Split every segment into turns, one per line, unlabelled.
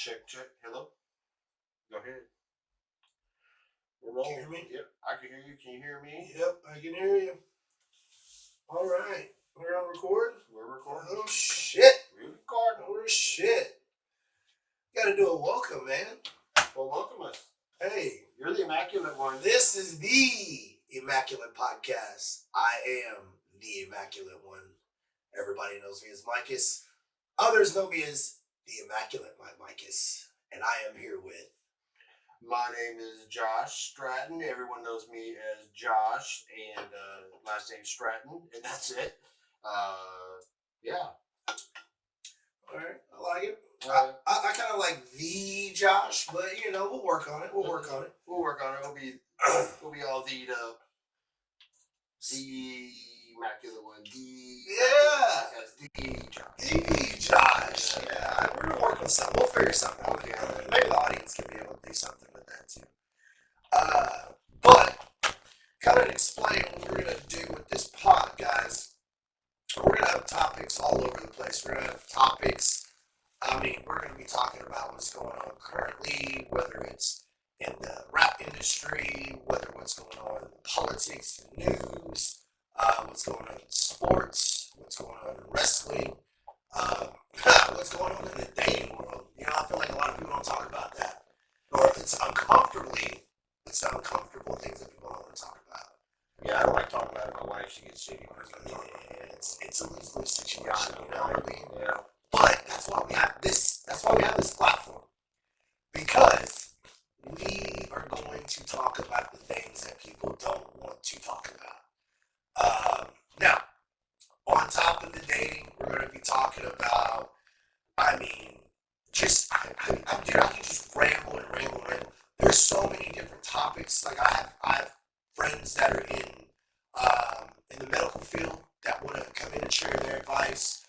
Check. Hello? Go ahead. We're rolling.
Can you hear me?
Yep, I can hear you. Can you hear me?
Yep, I can hear you. All right. We're on record?
We're recording.
Oh, shit.
We're recording.
Oh, shit. Gotta do a welcome, man.
Well, welcome us.
Hey.
You're the Immaculate one.
This is the Immaculate Podcast. I am the Immaculate one. Everybody knows me as Micas. Others know me as the Immaculate Micas. And I am here with...
My name is Josh Stratton. Everyone knows me as Josh, and last name Stratton, and that's it. Yeah.
All right, I like it. I kind of like the Josh, but we'll work on it. We'll work on it.
We'll be all D'd up. The Immaculate one. The Josh.
The Josh. Yeah, we're gonna work on something. We'll figure something out.
Okay.
Maybe the audience can be able to do something with that too. But kind of explain what we're gonna do with this pod, guys. We're gonna have topics all over the place. We're gonna have topics. We're going to be talking about what's going on currently, whether it's in the rap industry, whether what's going on in politics and news, what's going on in sports, what's going on in wrestling, what's going on in the dating world. I feel like a lot of people don't talk about that. Or it's uncomfortable things that people don't want to talk about.
Yeah, I don't like talking about it. My wife, she gets shitty when I start talking about
it. It's a lose-lose situation, you know what I mean?
Yeah.
But that's why we have this. That's why we have this platform, because we are going to talk about the things that people don't want to talk about. Now, on top of the dating, we're going to be talking about. I can just ramble. There's so many different topics. Like I have friends that are in the medical field that want to come in and share their advice.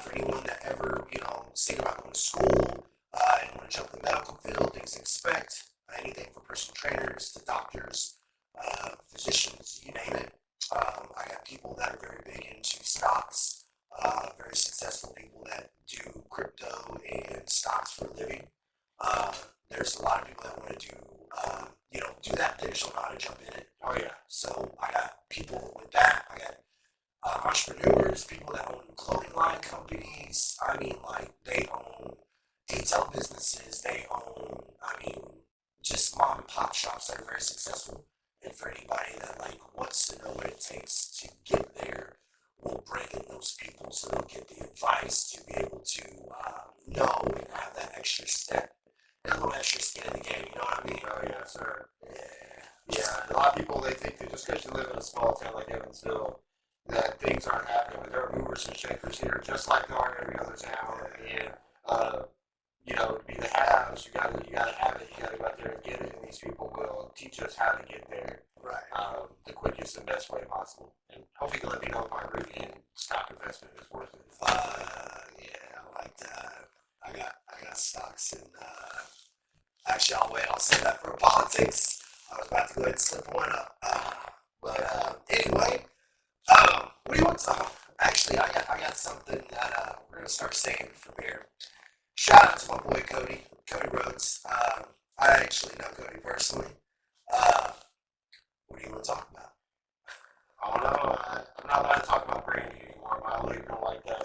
For anyone that ever, thinking about going to school and want to jump in the medical field, things to expect, anything from personal trainers to doctors, physicians, you name it. I got people that are very big into stocks, very successful people that do crypto and stocks for a living. There's a lot of people that want to do that. They just don't know how to jump in it.
Oh, yeah.
So I got people with that. I got entrepreneurs, people that own clothing line companies. They own detail businesses. They own, just mom and pop shops that are very successful. And for anybody that wants to know what it takes to get there, we'll bring in those people so they'll get the advice to be able to know and have that extra step and a little extra skin in the game. You know what I mean?
Oh, yeah, sir.
Yeah.
A lot of people, they think that just because you live in a small town like Evansville, that things aren't happening. But there are movers and shakers here, just like there are in every other town. And to be the haves, you gotta have it. You gotta go out there and get it. And these people will teach us how to get there,
Right.
The quickest and best way possible. And hopefully, you can let me know if my root in stock investment is worth it.
Yeah, I like that. I got stocks in. Actually, I'll say that for politics. I was about to go ahead and slip one up. Anyway. What do you want to talk? Actually, I got something that we're gonna start saying from here. Shout out to my boy Cody Rhodes. I actually know Cody personally. What do you want to talk about?
I don't know. I'm not allowed to talk about Brandy anymore. My lawyer don't like that.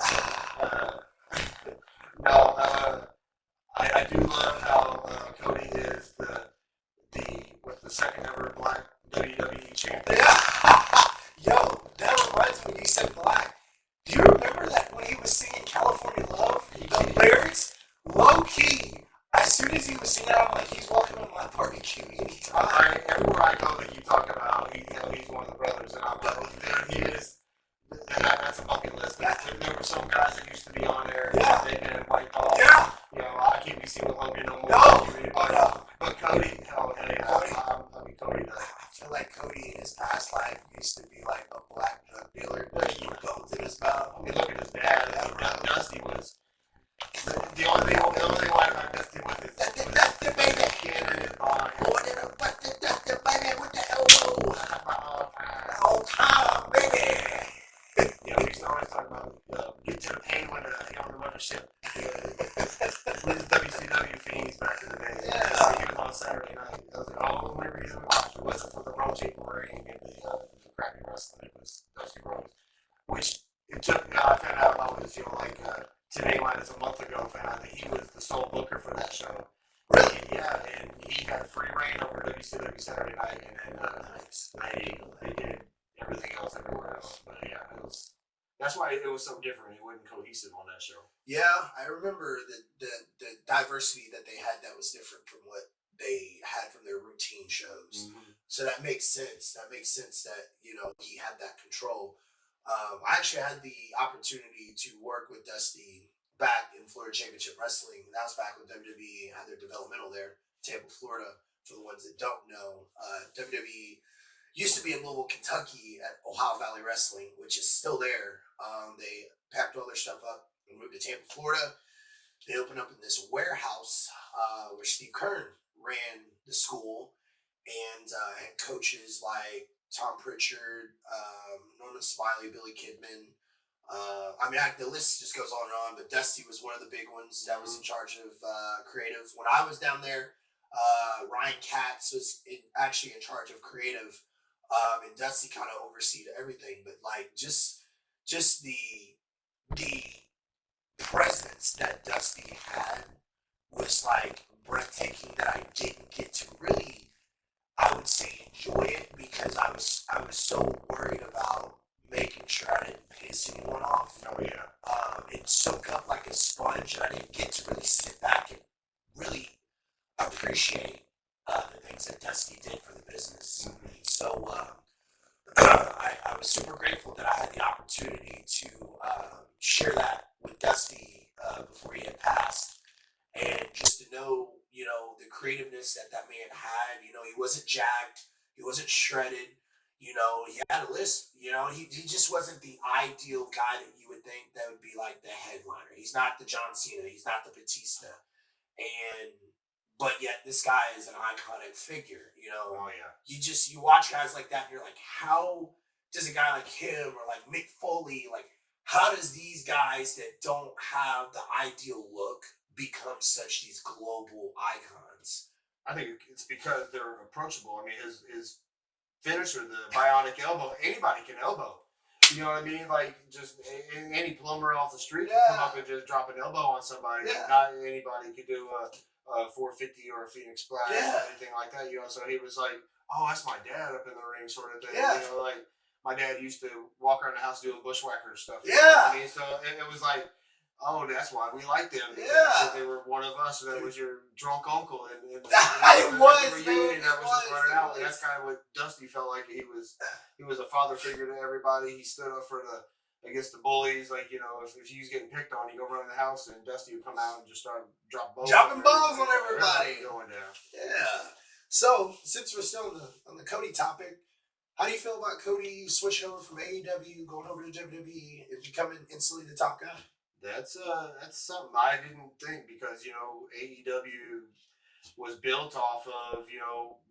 I do love how Cody is the second ever black WWE champion.
Yo, that reminds me when you said black. Do you remember that when he was singing California Love? The lyrics, low key. As soon as he was singing, I'm like, he's walking on my barbecue anytime.
Everywhere I go, they keep talking about he's one of the brothers, and I'm like, there he is. And that's a bucket list. There were some guys that used to be on there.
Yeah.
They've been in White Claw.
Yeah.
I can't be seen with Logan no more.
No.
But Cody, Cody.
I feel like Cody in his past life used to be like a black drug dealer. He would go to his mouth.
I mean, look at his dad. Dusty was the only thing white about Dusty was his
Dusty baby.
skin in his body.
What did I bust Dusty baby with the elbow? Whole time, baby.
You know, we used to always talk about get to the pay when you're on the mothership. With the WCW fiends back in the day.
Yeah.
He was on Saturday night. That was the only reason we watched it. It wasn't for the Roach ring and the crappy wrestling. It was Dusty Rhodes. Which it took, I found out about this, like today minus a month ago, found out that he was the sole booker for that show.
Really?
Yeah, and he had free reign over WCW Saturday night, and then they did everything else everywhere else. But yeah, that's why it was so different. It wasn't cohesive on that show.
Yeah, I remember the diversity that they had that was different from what they had from their routine shows.
Mm-hmm.
So that makes sense. That makes sense that, he had that control. I actually had the opportunity to work with Dusty back in Florida Championship Wrestling. That was back when WWE had their developmental there, Tampa, Florida. For the ones that don't know, WWE used to be in Louisville, Kentucky at Ohio Valley Wrestling, which is still there. They packed all their stuff up and moved to Tampa, Florida. They opened up in this warehouse where Steve Kern ran the school and had coaches like Tom Pritchard, Norman Smiley, Billy Kidman. The list just goes on and on, but Dusty was one of the big ones that was in charge of creative. When I was down there, Ryan Katz was actually in charge of creative, and Dusty kind of overseed everything. But like just the presence that Dusty had was like breathtaking. That I didn't get to really, I would say, enjoy it because I was so worried about making sure I didn't piss anyone off.
Oh yeah.
And soak up like a sponge. And I didn't get to really sit back and really appreciate the things that Dusty did for the business.
Mm-hmm.
So I was super grateful that I had the opportunity to share that with Dusty before he had passed, and just to know, the creativeness that man had. He wasn't jacked, he wasn't shredded. He had a list. He just wasn't the ideal guy that you would think that would be like the headliner. He's not the John Cena. He's not the Batista. And but yet this guy is an iconic figure.
Oh yeah.
You watch guys like that, and you're like, how does a guy like him or like Mick Foley, like how does these guys that don't have the ideal look become such these global icons?
I think it's because they're approachable. I mean, his finisher, the bionic elbow, anybody can elbow. You know what I mean? Like just any plumber off the street can come up and just drop an elbow on somebody.
Yeah.
Not anybody could do a 450 or a Phoenix Splash or anything like that. So he was like, oh, that's my dad up in the ring, sort of thing.
Yeah.
Like my dad used to walk around the house doing bushwhacker stuff.
Yeah.
You know what I mean? So it was like, oh, that's why we liked them.
Yeah.
They were one of us, so that was your drunk uncle. And
It was,
reunion that was just running out.
was.
And that's kind of what Dusty felt like. He was a father figure to everybody. He stood up for against the bullies. Like, if he was getting picked on, you go run in the house and Dusty would come out and just start dropping bombs
on everybody.
Going down.
Yeah. So since we're still on the Cody topic, how do you feel about Cody switching over from AEW, going over to WWE, and becoming instantly the top guy?
That's something I didn't think, because AEW was built off of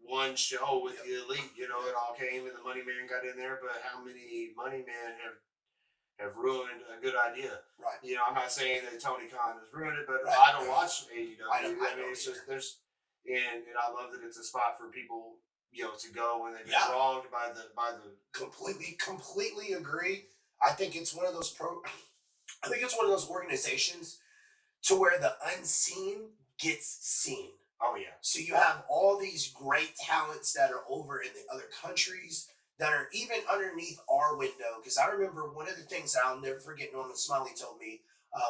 one show with the Elite. It all came and the Money Man got in there, but how many Money Men have ruined a good idea?
Right.
I'm not saying that Tony Khan has ruined it, but
Right.
I don't watch AEW.
I mean,
it's just and I love that it's a spot for people to go when they've been
Yeah.
wronged by the
completely agree. I think it's one of those organizations to where the unseen gets seen.
Oh yeah.
So you have all these great talents that are over in the other countries that are even underneath our window. Because I remember one of the things that I'll never forget, Norman Smiley told me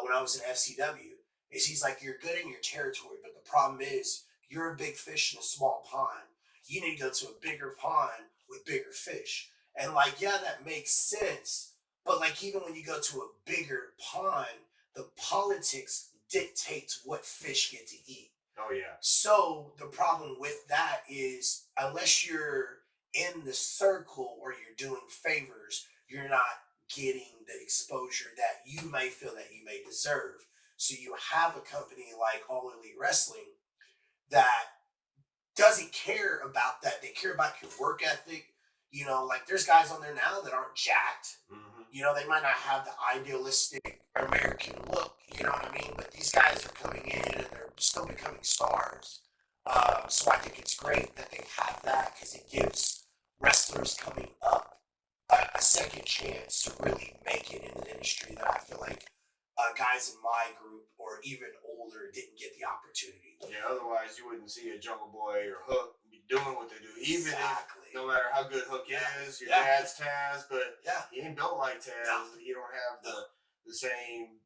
when I was in FCW, is he's like, you're good in your territory, but the problem is you're a big fish in a small pond. You need to go to a bigger pond with bigger fish. And like, yeah, that makes sense. But like, even when you go to a bigger pond, the politics dictates what fish get to eat.
Oh yeah.
So the problem with that is, unless you're in the circle or you're doing favors, you're not getting the exposure that you may feel that you may deserve. So you have a company like All Elite Wrestling that doesn't care about that. They care about your work ethic. You know, like there's guys on there now that aren't jacked.
Mm-hmm.
You know, they might not have the idealistic American look. You know what I mean? But these guys are coming in and they're still becoming stars. So I think it's great that they have that because it gives wrestlers coming up a second chance to really make it in an industry that I feel like guys in my group or even older didn't get the opportunity.
Yeah, otherwise you wouldn't see a Jungle Boy or Hook be doing what they do. Even
Exactly.
if, no matter how good Hook is, your
Yeah.
dad's Taz, but
Yeah.
he ain't built like Taz.
No.
You don't have
No.
the same,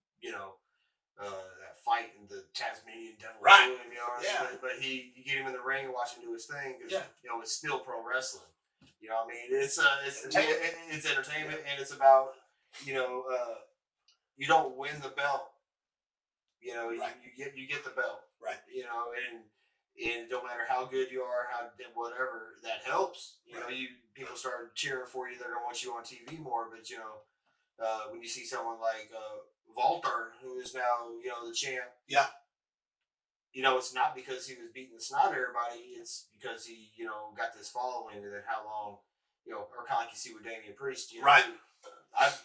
that fight in the Tasmanian Devil.
Right.
To him, you know.
Yeah.
But you get him in the ring and watch him do his thing because
Yeah.
it's still pro wrestling. You know what I mean? It's
Entertainment.
it's entertainment and it's about you don't win the belt.
Right.
You get the belt.
Right.
And it don't matter how good you are, how whatever that helps. People start cheering for you. They're gonna want you on TV more. But when you see someone like Walter, who is now the champ.
Yeah.
It's not because he was beating the snot out of everybody. It's because he got this following, and then how long or kind of like you see with Damian Priest.
Right.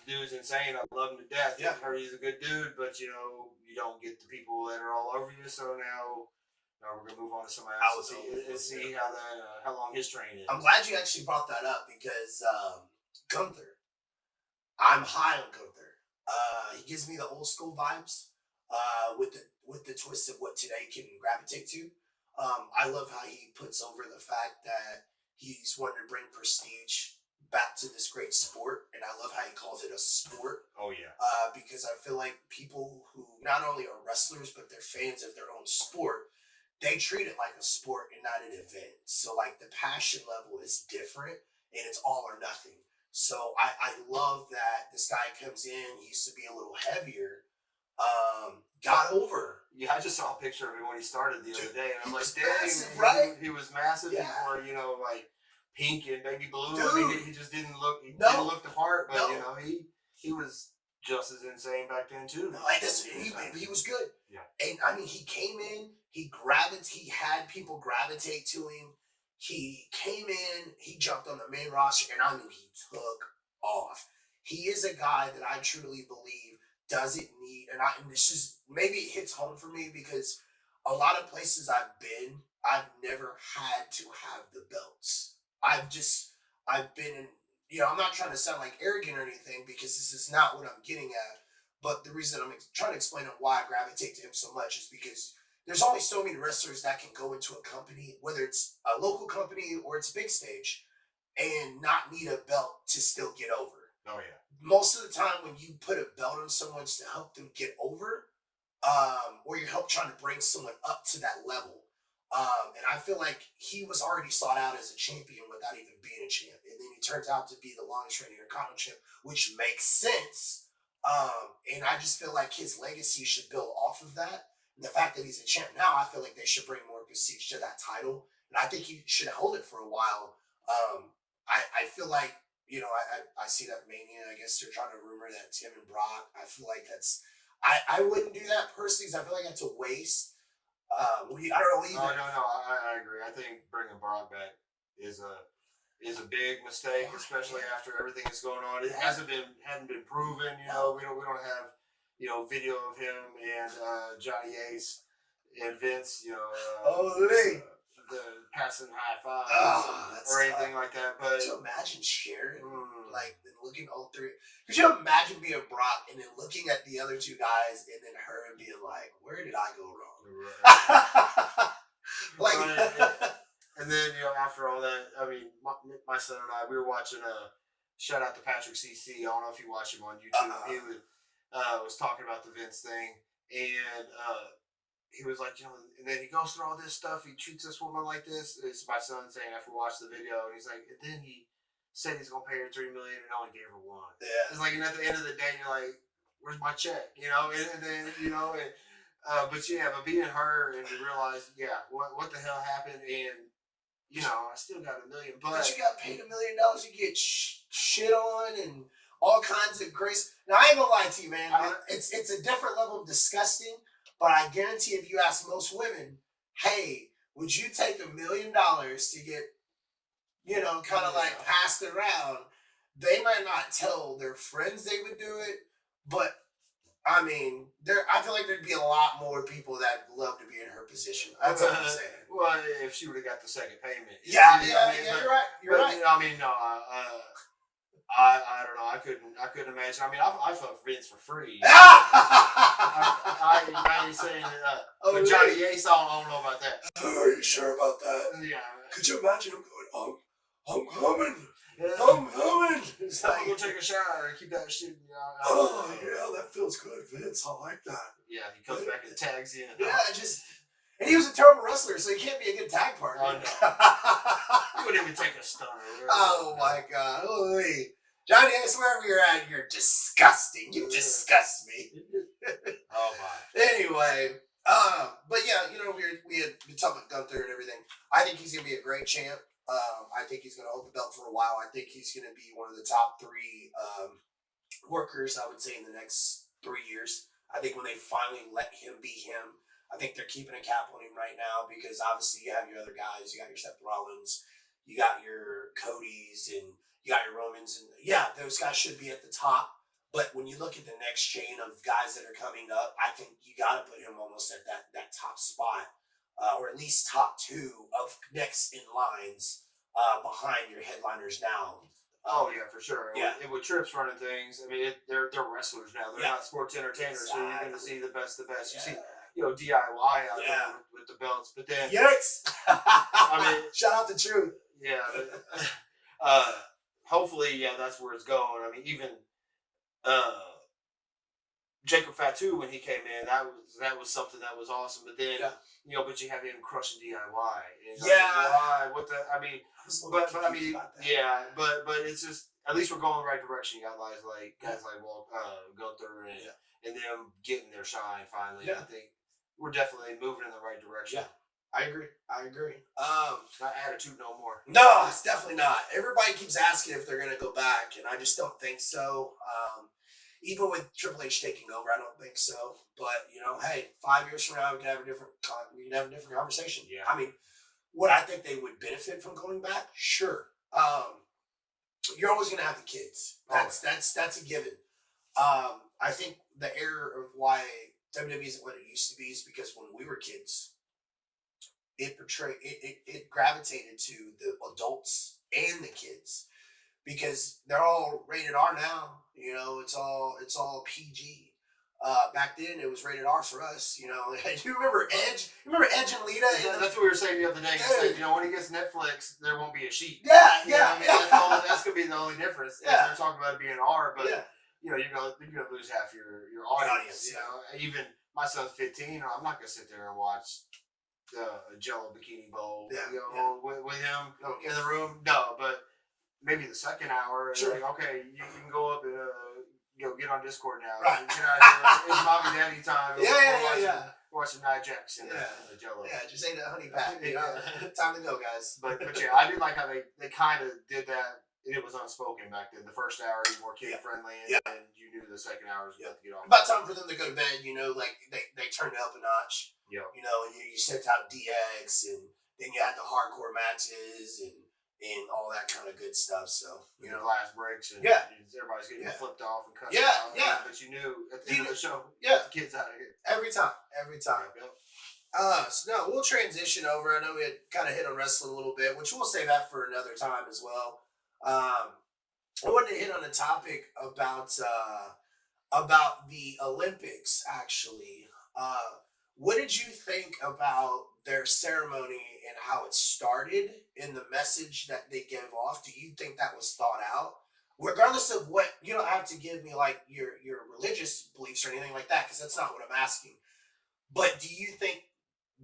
Dude's insane. I love him to death.
Yeah.
I heard he's a good dude, but you don't get the people that are all over you. So now we're gonna move on to somebody else and see how long his train is.
I'm glad you actually brought that up because Gunther. I'm high on Gunther. He gives me the old school vibes with the twist of what today can gravitate to. I love how he puts over the fact that he's wanting to bring prestige back to this great sport, and I love how he calls it a sport.
Oh yeah.
Because I feel like people who not only are wrestlers but they're fans of their own sport, they treat it like a sport and not an event. So like the passion level is different, and it's all or nothing. So I love that this guy comes in. He used to be a little heavier. Got over.
Yeah, I just saw a picture of him when he started the other day, and I'm like, dang,
massive, right?
He was massive.
Yeah.
He wore, like pink and baby blue.
Dude.
I mean, he just didn't look. He didn't look the part, but he was just as insane back then too.
No, he was good.
Yeah.
And I mean, he came in. He had people gravitate to him. He came in. He jumped on the main roster, and I mean, he took off. He is a guy that I truly believe doesn't need, and this is maybe it hits home for me because a lot of places I've been, I've never had to have the belts. I've been in, I'm not trying to sound like arrogant or anything because this is not what I'm getting at. But the reason I'm trying to explain why I gravitate to him so much is because there's only so many wrestlers that can go into a company, whether it's a local company or it's big stage, and not need a belt to still get over.
Oh yeah.
Most of the time when you put a belt on someone to help them get over, or you help trying to bring someone up to that level. And I feel like he was already sought out as a champion without even being a champ. And then he turns out to be the longest reigning Intercontinental champ, which makes sense. And I just feel like his legacy should build off of that. And the fact that he's a champ now, I feel like they should bring more prestige to that title. And I think he should hold it for a while. I feel like, I see that Mania. I guess they're trying to rumor that Tim and Brock. I feel like I wouldn't do that personally because I feel like that's a waste. I don't know either.
No, I agree. I think bringing Brock back is a big mistake, especially after everything that's going on. It hadn't been proven. We don't have video of him and Johnny Ace and Vince. The passing high five or anything like that. But
could you imagine sharing like looking all through? Could you imagine being Brock and then looking at the other two guys and then her and being like, "Where did I go wrong?"
And then after all that, I mean, my son and I, we were watching shout out to Patrick CC. I don't know if you watch him on YouTube. He was talking about the Vince thing, and he was like, and then he goes through all this stuff. He treats this woman like this. It's my son saying after watching the video, and he's like, and then he said he's gonna pay her $3 million and only gave her $1 million.
Yeah.
It's like, and at the end of the day, you're like, where's my check? And then but being her and to realize, what the hell happened, and I still got $1 million, but
you got paid $1 million, you get shit on and all kinds of grace. Now I ain't gonna lie to you, man. It's a different level of disgusting. But I guarantee if you ask most women, hey, would you take $1 million to get, kind of like passed it around. They might not tell their friends they would do it, but I mean, I feel like there'd be a lot more people that'd love to be in her position. That's what I'm saying.
Well, if she would have got the second payment.
Yeah, you're right. You're right.
I mean, no, I don't know. I couldn't imagine. I mean, I fucked Vince for free. I ain't saying that. But Johnny A song, I don't know about that.
Are you sure about that?
Yeah.
Could you imagine him going, I'm coming. I'm coming.
It's like, go take a shower and keep that shit.
Oh, yeah, that feels good, Vince. I like that.
Yeah, he comes back and tags in.
Yeah, and he was a terrible wrestler, so he can't be a good tag partner.
Oh, no. He wouldn't even take a stunner.
Oh, my God. Holy. Johnny, I swear we were at, you're disgusting. You disgust me.
Oh, my.
Anyway, but yeah, we had been talking about Gunther and everything. I think he's going to be a great champ. I think he's going to hold the belt for a while. I think he's going to be one of the top 3 workers, I would say, in the next 3 years. I think when they finally let him be him, I think they're keeping a cap on him right now because obviously you have your other guys. You got your Seth Rollins, you got your Codys, and you got your Romans. And yeah, those guys should be at the top. But when you look at the next chain of guys that are coming up, I think you got to put him almost at that top spot. Or at least top 2 of next in lines behind your headliners now.
Oh yeah, for sure.
Yeah.
And with Trips running things, I mean, they're wrestlers now. They're not sports entertainers, so you're going to see the best of the best. You see, DIY out there with the belts, but then
yes, I mean, shout out to Truth.
Yeah. Hopefully, that's where it's going. I mean, even Jacob Fatu when he came in, that was something that was awesome. But then but you have him crushing DIY. And why? What the? I mean, but I mean, but it's just at least we're going the right direction. You got guys like Gunther and them getting their shine finally.
Yeah.
I think we're definitely moving in the right direction.
Yeah. I agree.
It's not attitude no more.
No, it's definitely not. Everybody keeps asking if they're going to go back, and I just don't think so. Even with Triple H taking over, I don't think so. But hey, 5 years from now, we can have a different conversation.
Yeah.
I mean, would I think they would benefit from going back? Sure. You're always going to have the kids. That's a given. I think the error of why WWE isn't what it used to be is because when we were kids, it gravitated to the adults and the kids because they're all rated R now. It's all PG. Back then it was rated R for us. You remember Edge? Remember Edge and Lita?
That's what we were saying the other day. When he gets Netflix, there won't be a sheet.
Yeah.
I mean, that's gonna be the only difference. Yeah. They're talking about it being R, but you're gonna lose half your audience. Even my son's 15. I'm not gonna sit there and watch the Jello Bikini Bowl. With him in the room. No, but maybe the second hour.
Sure.
Like, okay, you can go up and get on Discord now.
Right.
Get out here. It's mommy daddy time. Watching Nia Jax and the Jello.
Yeah, just ate a honey pack. Time to go, guys.
But I do like how they kind of did that. And it was unspoken back then. The first hour you were kid friendly, and you knew the second hour was about to get off.
About time for them to go to bed. Like they turned it up a notch.
Yeah.
And you sent out DX, and then you had the hardcore matches and all that kind of good stuff. So
glass breaks and everybody's getting flipped off and cut out. Yeah. But you knew at the end of the show, get the kids out of here
every time. So no, we'll transition over. I know we had kind of hit on wrestling a little bit, which we'll save that for another time as well. I wanted to hit on a topic about the Olympics. Actually, what did you think about their ceremony and how it started and the message that they gave off? Do you think that was thought out? Regardless of what, you don't have to give me like your religious beliefs or anything like that, because that's not what I'm asking. But do you think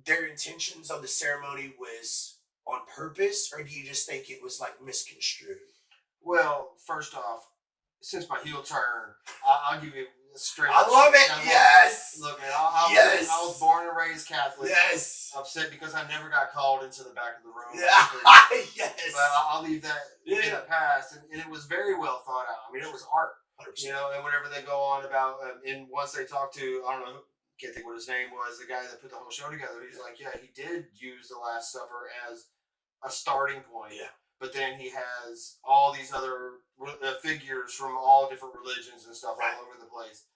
their intentions of the ceremony was on purpose, or do you just think it was like misconstrued?
Well, first off, since my heel turn, I'll give you a straight up.
I love it. Yes.
Look, man, I was born and raised Catholic.
Yes.
Upset because I never got called into the back of the room.
Yeah. Yes.
But I'll leave that in the past, and it was very well thought out. I mean, it was art.
100%.
And whenever they go on about, and once they talk to, I don't know, can't think what his name was, the guy that put the whole show together. He's like, he did use the Last Supper as a starting point.
Yeah.
but then he has all these other figures from all different religions and stuff all over the place.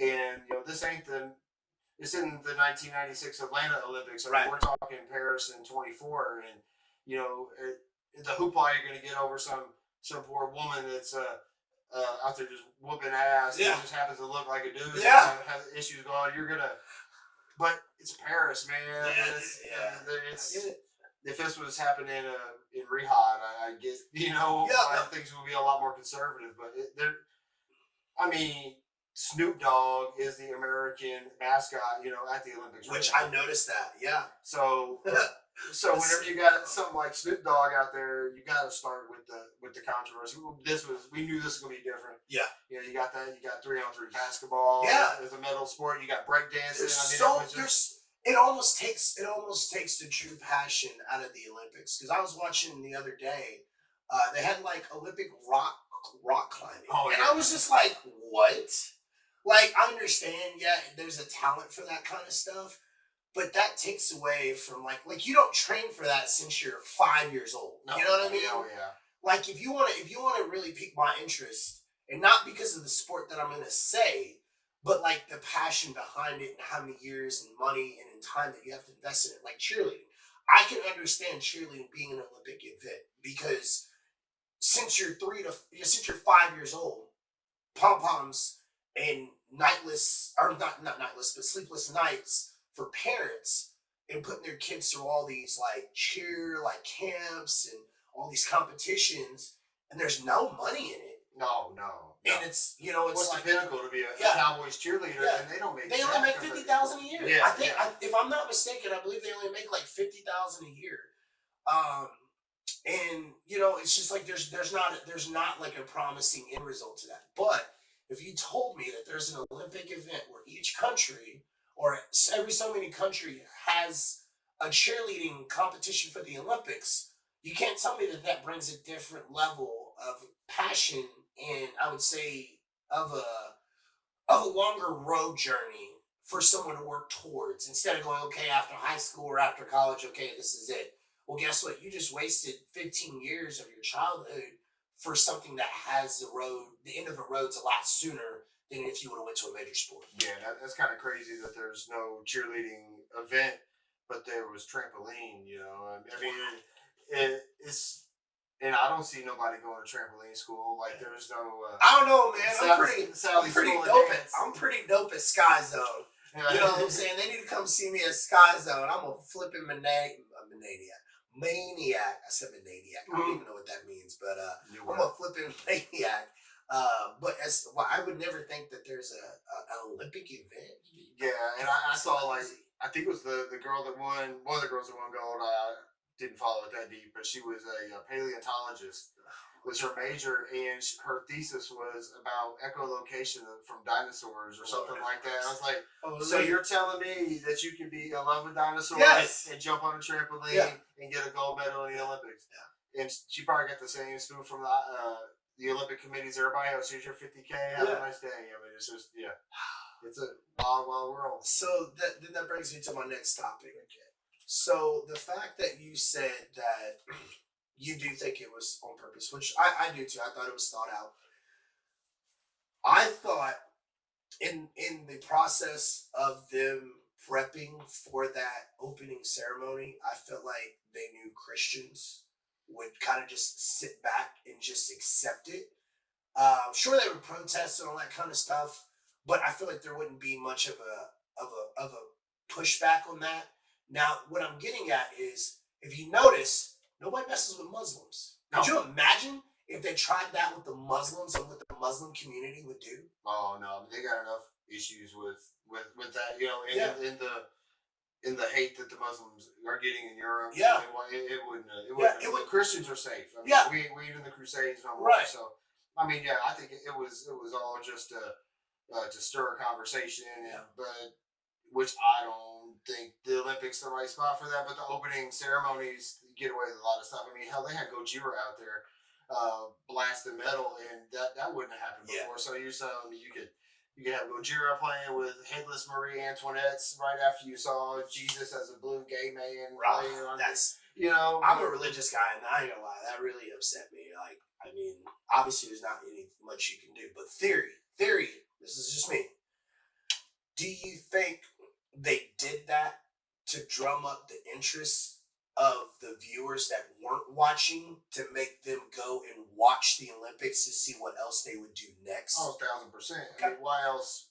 And this ain't the it's in the 1996 Atlanta Olympics. I mean, we're talking Paris in 24, and the hoopla you're going to get over some poor woman that's out there just whooping ass.
Yeah.
It just happens to look like a dude.
Yeah.
And have issues going on. You're gonna, but it's Paris, man.
Yeah.
It's if this was happening in Riyadh, I guess things would be a lot more conservative. But I mean, Snoop Dogg is the American mascot, at the Olympics.
Which I noticed that, yeah.
So whenever you got something like Snoop Dogg out there, you got to start with the controversy. We knew this was gonna be different.
Yeah.
You got that. You got 3-on-3 basketball.
Yeah.
As a medal sport, you got breakdancing.
It almost takes the true passion out of the Olympics, because I was watching the other day. They had like Olympic rock climbing, and I was just like, what? Like, I understand, there's a talent for that kind of stuff, but that takes away from like you don't train for that since you're 5 years old.
No,
you know what I mean?
Oh yeah.
Like, if you want to really pique my interest, and not because of the sport that I'm gonna say, but like the passion behind it and how many years and money and in time that you have to invest in it, like cheerleading. I can understand cheerleading being an Olympic event, because since you're 5 years old, pom poms and not nightless, but sleepless nights for parents, and putting their kids through all these like cheer camps and all these competitions, and there's no money in it.
No.
And it's
what's
like
the pinnacle to be a Cowboys cheerleader, and they don't make.
They only make $50,000 a year.
Yeah,
I think, if I'm not mistaken, I believe they only make like $50,000 a year. And it's just like there's not like a promising end result to that. But if you told me that there's an Olympic event where each country, or every so many country, has a cheerleading competition for the Olympics, you can't tell me that brings a different level of passion, and I would say of a longer road journey for someone to work towards, instead of going, okay, after high school or after college, okay, this is it. Well, guess what? You just wasted 15 years of your childhood for something that has the end of the road's a lot sooner than if you would have went to a major sport.
Yeah, that's kind of crazy that there's no cheerleading event, but there was trampoline. I mean, it's. And I don't see nobody going to trampoline school. Like, there's no.
I don't know, man. I'm pretty dope at Sky Zone. You know what I'm saying? They need to come see me at Sky Zone. I'm a flipping maniac. I said maniac. I don't even know what that means, but I'm a flipping maniac. But I would never think that there's an Olympic event.
Yeah, and I saw I think it was the girl that won. One of the girls that won gold. Didn't follow it that deep, but she was a paleontologist. Was her major, and her thesis was about echolocation from dinosaurs or something like that. And I was like, so you're telling me that you can be in love with dinosaurs and jump on a trampoline and get a gold medal in the Olympics? Yeah. And she probably got the same spoon from the Olympic committees. Everybody else, here's your 50K. Have a nice day. I mean, it's just it's a wild, wild world.
So that brings me to my next topic. Okay. So the fact that you said that you do think it was on purpose, which I do too. I thought it was thought out. I thought in the process of them prepping for that opening ceremony, I felt like they knew Christians would kind of just sit back and just accept it. Sure, they would protest and all that kind of stuff, but I feel like there wouldn't be much of a pushback on that. Now, what I'm getting at is, if you notice, nobody messes with Muslims. Could you imagine if they tried that with the Muslims and what the Muslim community would do?
Oh no, they got enough issues with that. In the hate that the Muslims are getting in Europe.
Yeah,
it wouldn't. Christians are safe. I mean, we ain't in the Crusades no more.
Right.
So I mean, I think it was all just to stir a conversation, but which I don't think the Olympics the right spot for that. But the opening ceremonies get away with a lot of stuff. I mean, hell, they had Gojira out there blasting metal, and that wouldn't have happened before. So you're telling me you You can have Gojira playing with Headless Marie Antoinette's right after you saw Jesus as a blue gay man.
Right. That's, I'm a religious guy, and I ain't gonna lie, that really upset me. Like, I mean, obviously there's not any much you can do, but theory, this is just me. Do you think they did that to drum up the interest of the viewers that weren't watching, to make them go and watch the Olympics to see what else they would do next?
Oh, 1,000%. Okay. I mean, why else?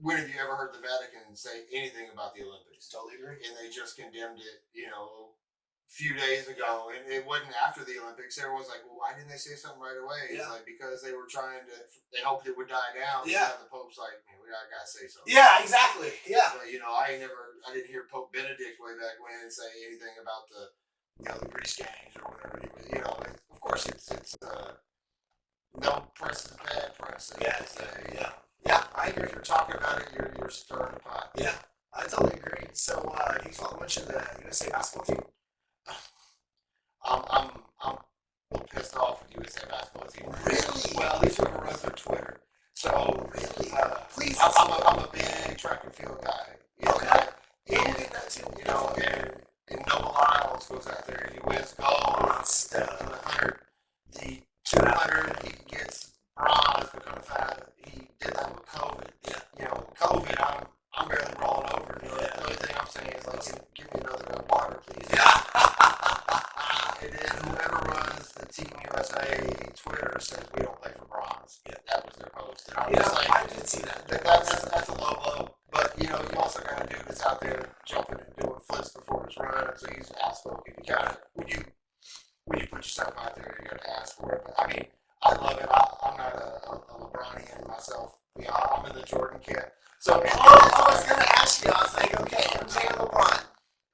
When have you ever heard the Vatican say anything about the Olympics?
Totally agree.
And they just condemned it, a few days ago, and it wasn't after the Olympics. Everyone's like, well, why didn't they say something right away? It's like, because they were they hoped it would die down.
Yeah.
And the Pope's like, man, we gotta say something.
Yeah, exactly. Yeah.
But, I didn't hear Pope Benedict way back when say anything about the Grease Games or whatever. Of course, it's no press is bad press.
Yeah, I agree.
If you're talking about it, you're stirring the pot.
Yeah, I totally agree. So, do you follow much of the USA basketball team?
I'm a little pissed off with USA basketball team.
Really?
Well, at least we run through Twitter. So
really, please.
I'm a big track and field guy.
Okay.
And Noah Lyles goes out there and he wins gold. The 100, the 200, he gets bronze, become fat. He did that with COVID. Yeah. COVID, I'm barely rolling over. The only thing I'm saying is, like, give me another water, please.
Yeah.
And then whoever runs the Team USA Twitter says we don't play for bronze. Yeah, that was their post. And I'm just like,
I did see that.
That's a low blow. But, you also got a dude that's out there jumping and doing flips before his run, so he's outspoken. You gotta, when you put yourself out there, you gotta ask for it. But, I mean, I love it. I'm not a LeBronian myself. I'm in the Jordan camp. So,
I was gonna ask you. I was like, okay, MJ and LeBron.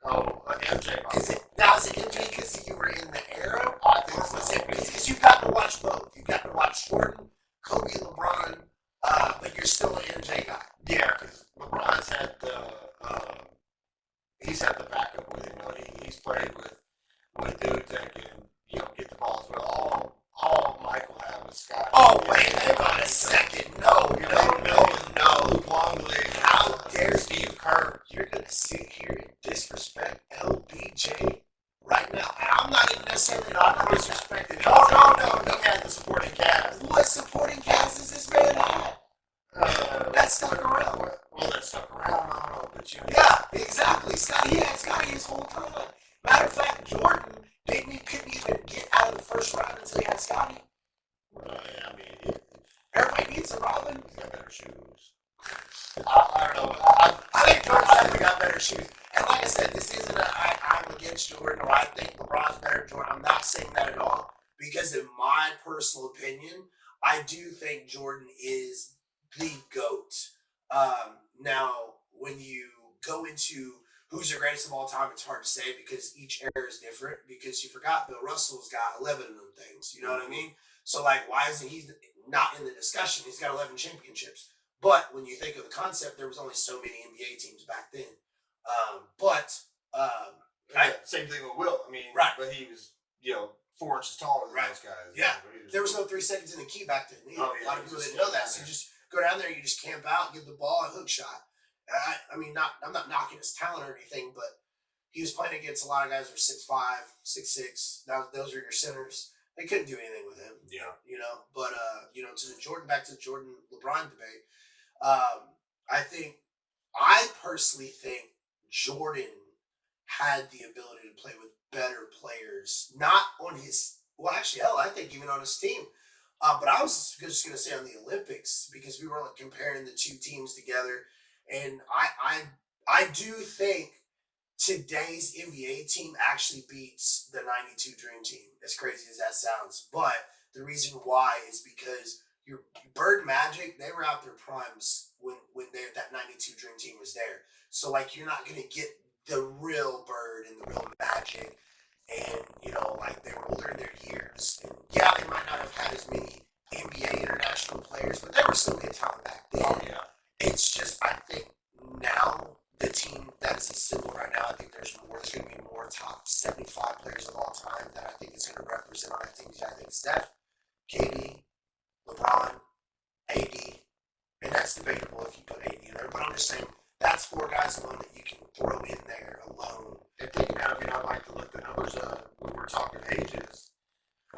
Oh, MJ.
Is it MJ because you were in the era?
I think so.
Because you've got to watch both. You've got to watch Jordan, Kobe, LeBron, but you're still an MJ guy.
Yeah, because LeBron's had he's had the backup with him. He's played with dudes that can get the balls. But all Michael had was Scott.
Oh wait, hang on a second. No.
Luke Longley.
How dare
Steve Kerr?
You're gonna sit here and disrespect LBJ right now? And I'm not even necessarily not disrespecting.
No. He had the supporting cast.
What supporting cast is this man had? That stuck around.
Well, that stuck around. I don't know, but
yeah, exactly. Scotty had Scotty his whole time. Matter of fact, Jordan couldn't even get out of the first round until he had Scotty.
Yeah, I mean,
everybody needs a Robin.
He's got better shoes. I don't know.
I think Jordan's definitely got better shoes. And like I said, this isn't I'm against Jordan or I think LeBron's better than Jordan. I'm not saying that at all. Because in my personal opinion, I do think Jordan is the GOAT. Now, when you go into who's the greatest of all time, it's hard to say because each era is different. Because you forgot Bill Russell's got 11 of them things. You know what I mean? So, like, why isn't he not in the discussion? He's got 11 championships. But when you think of the concept, there was only so many NBA teams back then.
Same thing with Wilt. I mean,
right.
But he was, 4 inches taller than those guys.
Yeah. There was no 3 seconds in the key back then. A lot of people didn't know that. So you just go down there, you just camp out, give the ball a hook shot. I'm not knocking his talent or anything, but he was playing against a lot of guys who were 6'5", 6'6". Those are your centers. They couldn't do anything with him.
Yeah.
But back to the Jordan LeBron debate. I personally think Jordan had the ability to play with better players, not on his. Well, actually, I think even on his team. But I was just going to say on the Olympics because we were comparing the two teams together, and I do think today's NBA team actually beats the '92 Dream Team. As crazy as that sounds, but the reason why is because your Bird Magic, they were out their primes when that '92 Dream Team was there. So like you're not gonna get the real Bird and the real Magic, and they were older in their years. And yeah, they might not have had as many NBA international players, but they were still good talent back then.
Oh yeah.
It's just I think now the team that is assembled right now, I think there's going to be more top 75 players of all time that I think is going to represent. I think Steph, KD, LeBron, AD, and that's debatable I'm just saying that's 4 guys alone that you can throw in there alone.
And thinking out, I'd like to look the numbers up when we're talking ages.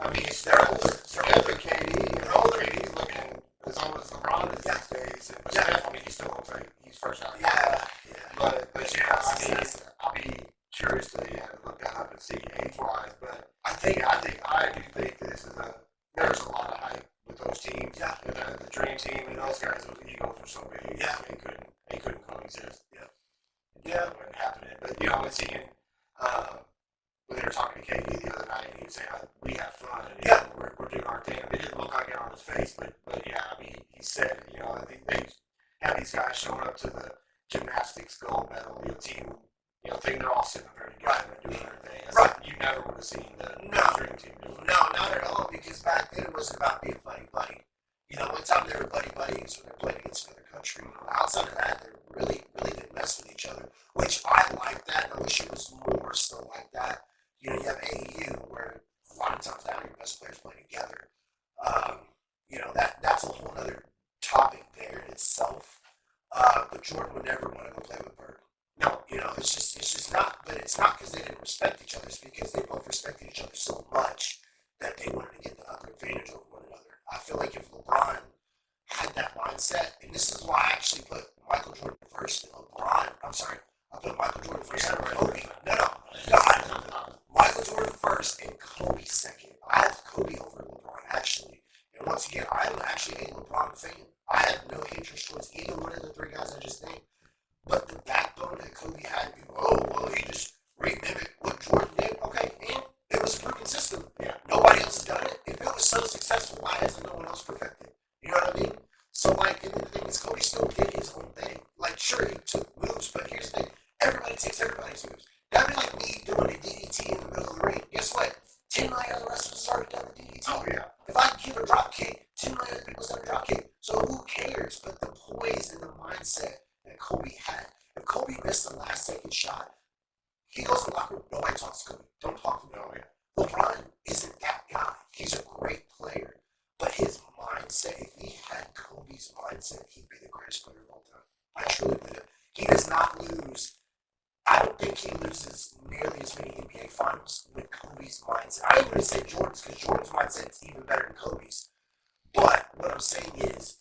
I mean,
They're older.
Steph and KD, and all KD's looking as old as LeBron is these days. But Steph, I mean, he's still going to take, he's first out.
Yeah.
But yeah, I mean, I'll be curious to look that up and see age-wise. But I do think this is there's a lot of hype with those teams.
Yeah.
The Dream Team and those guys, those egos are so big.
Yeah.
They couldn't coexist.
Yeah.
Yeah. It wasn't happening. But, I was seeing, when they were talking to KD the other night, and he was saying, we have fun, and we're doing our thing. It didn't look like it on his face, but yeah, I mean, he said, I think they have these guys showing up to the gymnastics gold medal, team, thinking they're all sitting there together and doing their thing. It's like you never would have seen the Dream Team do it.
No, not at all, because back then it wasn't about being buddy-buddy. One time they were buddy-buddies when they played against another country. Outside of that, they really didn't mess with each other, which I like that. I wish it was more so like that. You have AAU where a lot of times now your best players play together. That's a whole other topic there in itself. But Jordan would never want to go play with Bird. No, it's just not. But it's not because they didn't respect each other. It's because they both respected each other so much that they wanted to get the upper advantage over one another. I feel like if LeBron had that mindset, and this is why I actually put Michael Jordan first and LeBron. I'm sorry, I put Michael Jordan first and Kobe. No, Michael Jordan first and Kobe second. I have Kobe over LeBron actually. And once again, I'm actually a LeBron fan. I have no interest towards either one of the 3 guys I just named. But the backbone that Kobe had, he just remimicked what Jordan did. Okay, and it was a proven system. Yeah. Nobody else has done it. If it was so successful, why hasn't no one else perfected it? You know what I mean? So, and the thing is, Kobe still did his own thing. Sure, he took moves, but here's the thing. Everybody takes everybody's moves. That'd be like me doing a DDT in the middle of the ring. Guess what? 10 million other wrestlers already done the DDT.
Oh, yeah.
If I give a drop kick, 10 million other people's done a drop kick. So who cares? But the poise and the mindset that Kobe had. If Kobe missed the last second shot, he goes to the locker room. Nobody talks to Kobe. Don't talk to me. Oh, yeah. LeBron isn't that guy. He's a great player. But his mindset, if he had Kobe's mindset, he'd be the greatest player of all time. I truly believe it. He does not lose. I don't think he loses nearly as many NBA finals with Kobe's mindset. I ain't going to say Jordan's, because Jordan's mindset is even better than Kobe's. But what I'm saying is,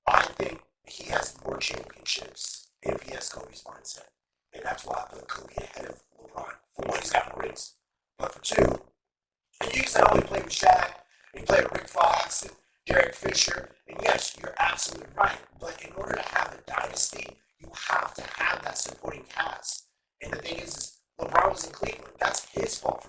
I think he has more championships if he has Kobe's mindset. And that's why I put Kobe ahead of LeBron. For one, he's got more rings. But for two, and you can say, he played with Shaq, and he played with Rick Fox, and Derek Fisher. And yes, you're absolutely right. But in order to have a dynasty, you have to have that supporting cast. And the thing is LeBron was in Cleveland. That's his fault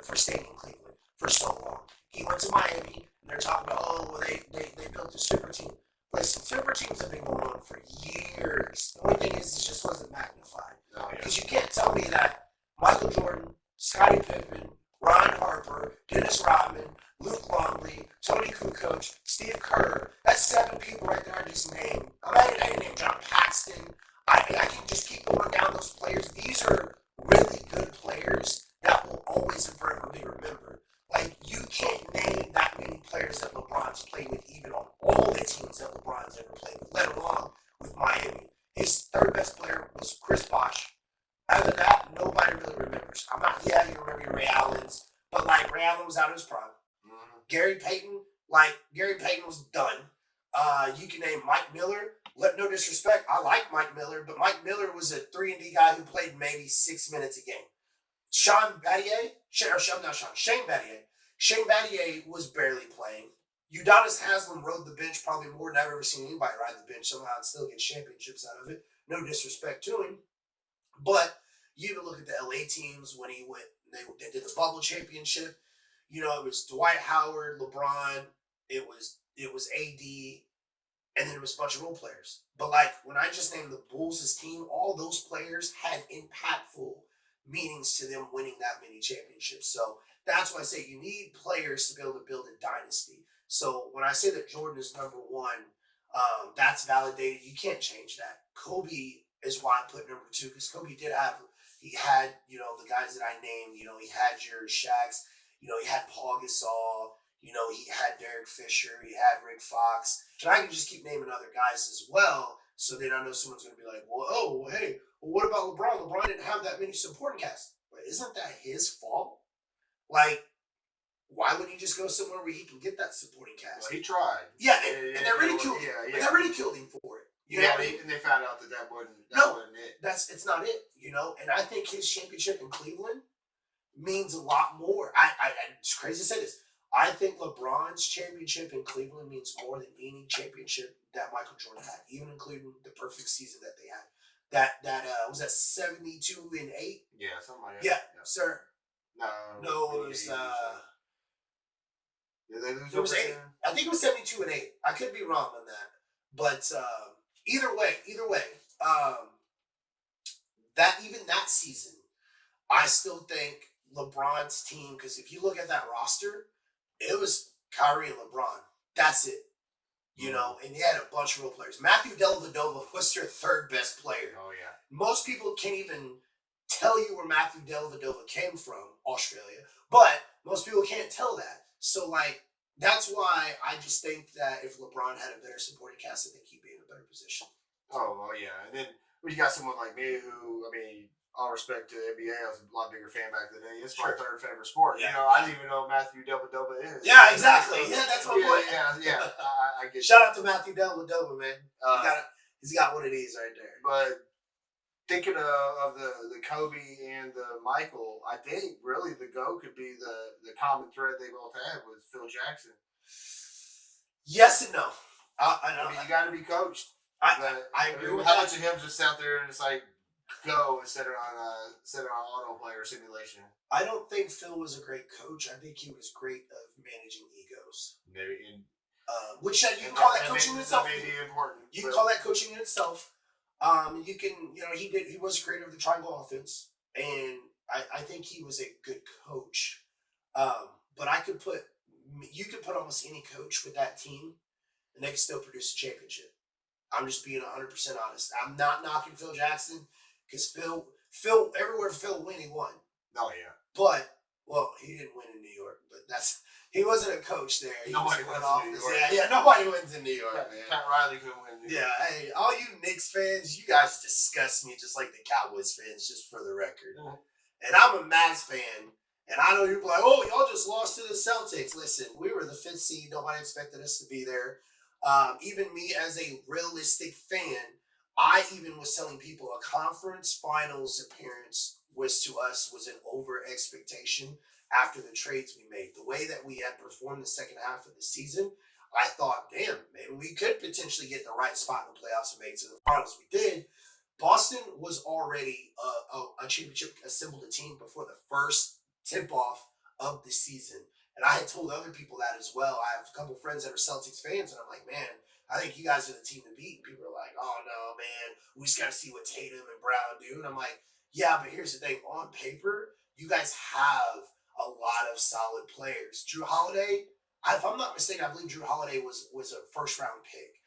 for staying in Cleveland for so long. He went to Miami, and they're talking about, they built a super team. Listen, super teams have been going on for years. The only thing is, it just wasn't magnified. Because you can't tell me that Michael Jordan, Scottie Pippen, Ron Harper, Dennis Rodman, Luke Longley, Tony Kukoc, Steve Kerr, that's 7 people right there I just named. I didn't name John Paxton. I can just keep going down those players. These are really good players that will always and forever be remembered. You can't name that many players that LeBron's played with, even on all the teams that LeBron's ever played with, let alone with Miami. His 3rd best player was Chris Bosh. Other than that, nobody really remembers. You remember your Ray Allens, but Ray Allen was out of his prime. Mm-hmm. Gary Payton was done. You can name Mike Miller. No disrespect, I like Mike Miller, but Mike Miller was a 3-and-D guy who played maybe 6 minutes a game. Shane Battier. Shane Battier was barely playing. Udonis Haslem rode the bench probably more than I've ever seen anybody ride the bench somehow and still get championships out of it. No disrespect to him. But you even look at the LA teams when he went, they did the bubble championship. It was Dwight Howard, LeBron, it was AD, and then it was a bunch of role players. But when I just named the Bulls' team, all those players had impactful meanings to them winning that many championships. So that's why I say you need players to be able to build a dynasty. So when I say that Jordan is number 1, that's validated. You can't change that. Kobe is why I put number 2, because Kobe he had, the guys that I named, he had your Shaqs, he had Paul Gasol, he had Derek Fisher, he had Rick Fox, and I can just keep naming other guys as well. So then I know someone's going to be like, well, oh, well, hey, well, what about LeBron? LeBron didn't have that many supporting cast. But isn't that his fault? Like, why wouldn't he just go somewhere where he can get that supporting cast?
Well, he tried.
Yeah, and they ridiculed him.
Yeah.
They ridiculed him for it.
And they found out that wasn't it.
It's not it. And I think his championship in Cleveland means a lot more. It's crazy to say this. I think LeBron's championship in Cleveland means more than any championship that Michael Jordan had, even including the perfect season that they had. That was that 72-8.
Yeah, something like that.
Yeah, sir.
No,
it was.
It was
8. I think it was 72-8. I could be wrong on that, but either way, that season, I still think LeBron's team. Because if you look at that roster, it was Kyrie and LeBron. That's it. And they had a bunch of role players. Matthew Dellavedova was their third best player.
Oh yeah.
Most people can't even tell you where Matthew Dellavedova came from, Australia, but most people can't tell that. So that's why I just think that if LeBron had a better supporting cast, I think he'd be in a better position.
Oh yeah, and then when you got someone like me who, all respect to the NBA, I was a lot bigger fan back in the day. It's my third favorite sport.
Yeah.
I didn't even know Matthew Dellavedova is.
Yeah, exactly. Yeah, that's my point.
Yeah. I get.
Shout out to Matthew Dellavedova, man. He's got what it is right there.
But thinking of the Kobe and the Michael, I think really the GOAT could be the common thread they both had with Phil Jackson.
Yes and no.
You got to be coached.
I agree with
how
that.
much of him just out there and it's like go and set it on autoplay or simulation?
I don't think Phil was a great coach. I think he was great of managing egos.
Maybe
which you can call that coaching in itself.
That may be important.
You can call that coaching in itself. You can, he was a creator of the triangle offense, and I think he was a good coach. But you could put almost any coach with that team, and they could still produce a championship. I'm just being 100% honest. I'm not knocking Phil Jackson because Phil, everywhere Phil went, he won.
Oh yeah.
But he didn't win in New York. But he wasn't a coach there.
Nobody wins in New York.
Yeah, nobody wins in New York, man.
Pat Riley couldn't win in New York.
Yeah, hey, all you Knicks fans, you guys disgust me just like the Cowboys fans, just for the record. Mm-hmm. And I'm a Mavs fan, and I know you're like, oh, y'all just lost to the Celtics. Listen, we were the 5th seed. Nobody expected us to be there. Even me as a realistic fan, I even was telling people a conference finals appearance was an over expectation after the trades we made. The way that we had performed the second half of the season, I thought, damn, maybe we could potentially get the right spot in the playoffs and make it to the finals. We did. Boston was already a championship assembled a team before the first tip-off of the season. And I had told other people that as well. I have a couple of friends that are Celtics fans, and I'm like, man, I think you guys are the team to beat. And people are like, oh, no, man, we just got to see what Tatum and Brown do. And I'm like, yeah, but here's the thing. On paper, you guys have a lot of solid players. Drew Holiday, if I'm not mistaken, I believe Drew Holiday was a first-round pick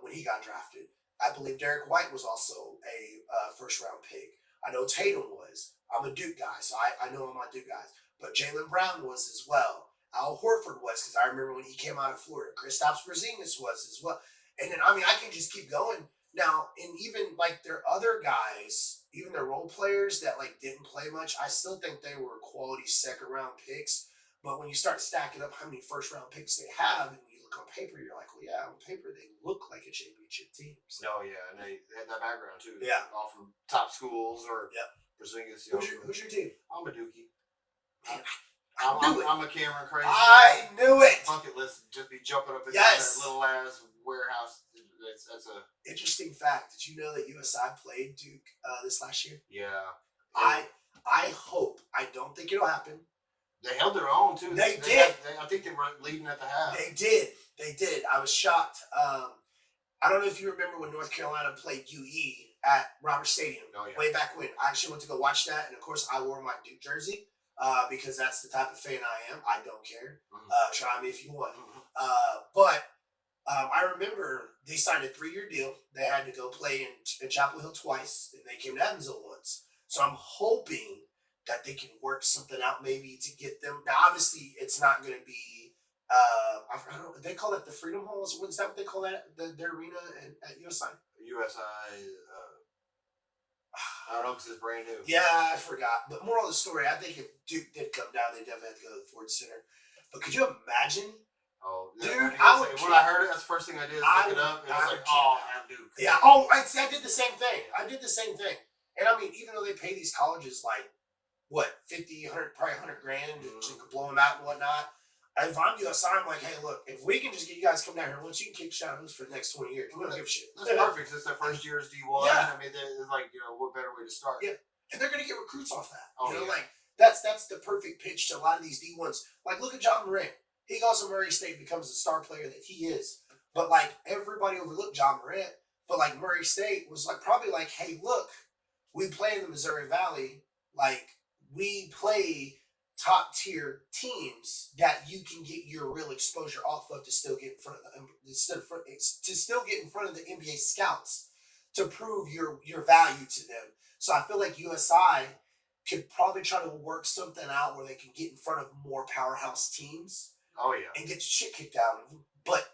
when he got drafted. I believe Derek White was also a first-round pick. I know Tatum was. I'm a Duke guy, so I know I'm my Duke guys. But Jaylen Brown was as well. Al Horford was, because I remember when he came out of Florida. Kristaps Porzingis was as well. And then, I can just keep going. Now, and even their other guys, even their role players that didn't play much, I still think they were quality second-round picks. But when you start stacking up how many first-round picks they have, and you look on paper, you're like, well, yeah, on paper they look like a championship team. So.
Oh yeah, and they had that background too.
Yeah,
all from top schools or
Porzingis. Who's your team?
I'm a Dookie.
I'm
a Cameron crazy.
I knew it.
Bucket list, just be jumping up and down that little ass warehouse. That's a
interesting fact. Did you know that USI played Duke this last year?
Yeah.
I hope. I don't think it'll happen.
They held their own too.
They did.
I think they were leading at the half.
They did. I was shocked. I don't know if you remember when North Carolina played UE at Roberts Stadium way back when. I actually went to go watch that, and of course I wore my Duke jersey because that's the type of fan I am. I don't care. Mm-hmm. Try me if you want. Mm-hmm. But I remember they signed a 3-year deal. They had to go play in Chapel Hill twice, and they came to Evansville once. So I'm hoping that they can work something out maybe to get them. Now, obviously, it's not going to be, I don't know, they call it the Freedom Halls. Is that what they call that? Their arena at USI?
USI. I don't know because it's brand new.
Yeah, I forgot. But moral of the story, I think if Duke did come down, they definitely have to go to the Ford Center. But could you imagine?
Oh,
dude,
when I heard it, that's the first thing I did. Look it up, and I was like, oh, have Duke.
Yeah. Oh, I did the same thing. And I mean, even though they pay these colleges like what 50, 100, probably 100 grand to blow them out and whatnot. If I'm USI, I'm like, hey, look, if we can just get you guys come down here once, you can kick shadows for the next 20 years. We don't give a shit.
That's perfect. It's their first year as D1.
Yeah.
I mean, it's like, what better way to start?
Yeah. And they're going to get recruits off that.
Oh,
you know,
yeah.
like that's the perfect pitch to a lot of these D1s. Like, look at John Morant. He goes to Murray State, becomes the star player that he is. But like everybody overlooked John Morant. But like Murray State was like probably like, hey, look, we play in the Missouri Valley. Like we play top tier teams that you can get your real exposure off of to still get in front of the NBA scouts to prove your value to them. So I feel like USI could probably try to work something out where they can get in front of more powerhouse teams.
Oh yeah,
and get your shit kicked out of them, but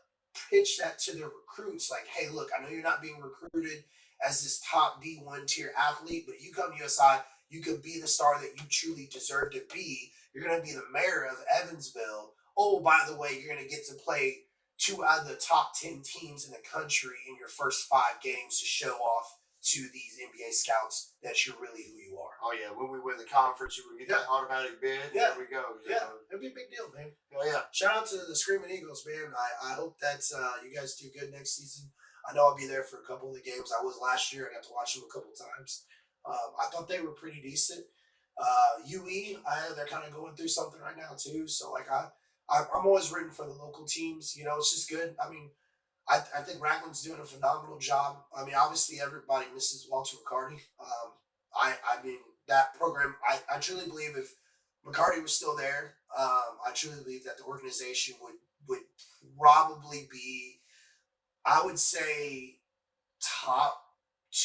pitch that to their recruits like, hey, look, I know you're not being recruited as this top D1 tier athlete, but you come to USI, you could be the star that you truly deserve to be. You're going to be the mayor of Evansville. Oh, by the way, you're going to get to play 2 out of the top 10 teams in the country in your first 5 games to show off to these NBA scouts that you're really who you are.
Oh yeah, when we win the conference, you would get that automatic bid.
Yeah.
There we go.
It'd be a big deal, man.
Oh yeah.
Shout out to the Screaming Eagles, man. I hope that's you guys do good next season. I know I'll be there for a couple of the games. I was last year. I got to watch them a couple times. I thought they were pretty decent. UE, they're kind of going through something right now too. So like I'm always rooting for the local teams. You know, it's just good. I mean, I think Racklin's doing a phenomenal job. I mean, obviously everybody misses Walter McCarty. I mean that program. I truly believe if McCarty was still there, I truly believe that the organization would probably be, I would say, top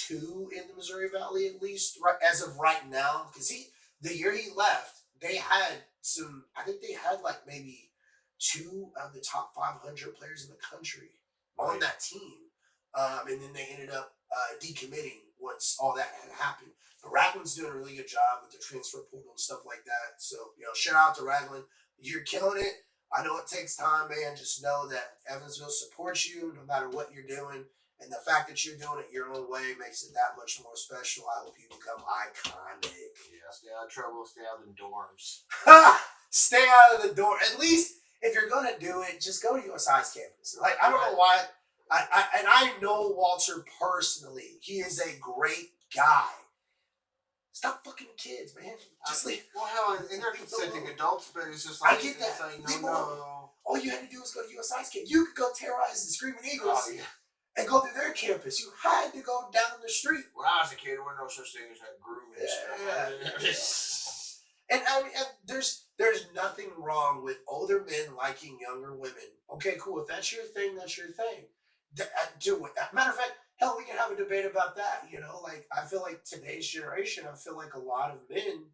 2 in the Missouri Valley at least, right as of right now. Because the year he left, they had some. I think they had like maybe 2 of the top 500 players in the country on that team, and then they ended up decommitting once all that had happened. But Raglan's doing a really good job with the transfer portal and stuff like that. So, shout out to Raglan. You're killing it. I know it takes time, man. Just know that Evansville supports you no matter what you're doing. And the fact that you're doing it your own way makes it that much more special. I hope you become iconic.
Yeah, stay out of trouble, stay out of the dorms.
Stay out of the door. At least if you're going to do it, just go to USI's campus. Like, I don't know why. I know Walter personally. He is a great guy. Stop fucking kids, man. Just leave.
Well, hell, and they're consenting adults, but it's just like,
I get that.
Like, no.
All you had to do was go to USI's campus. You could go terrorize the Screaming Eagles and go to their campus. You had to go down the street.
When I was a kid, there were no such thing as that grooming stuff.
And I mean, there's nothing wrong with older men liking younger women. Okay, cool. If that's your thing, that's your thing. Do it. Matter of fact, hell, we can have a debate about that. Like I feel like today's generation, I feel like a lot of men,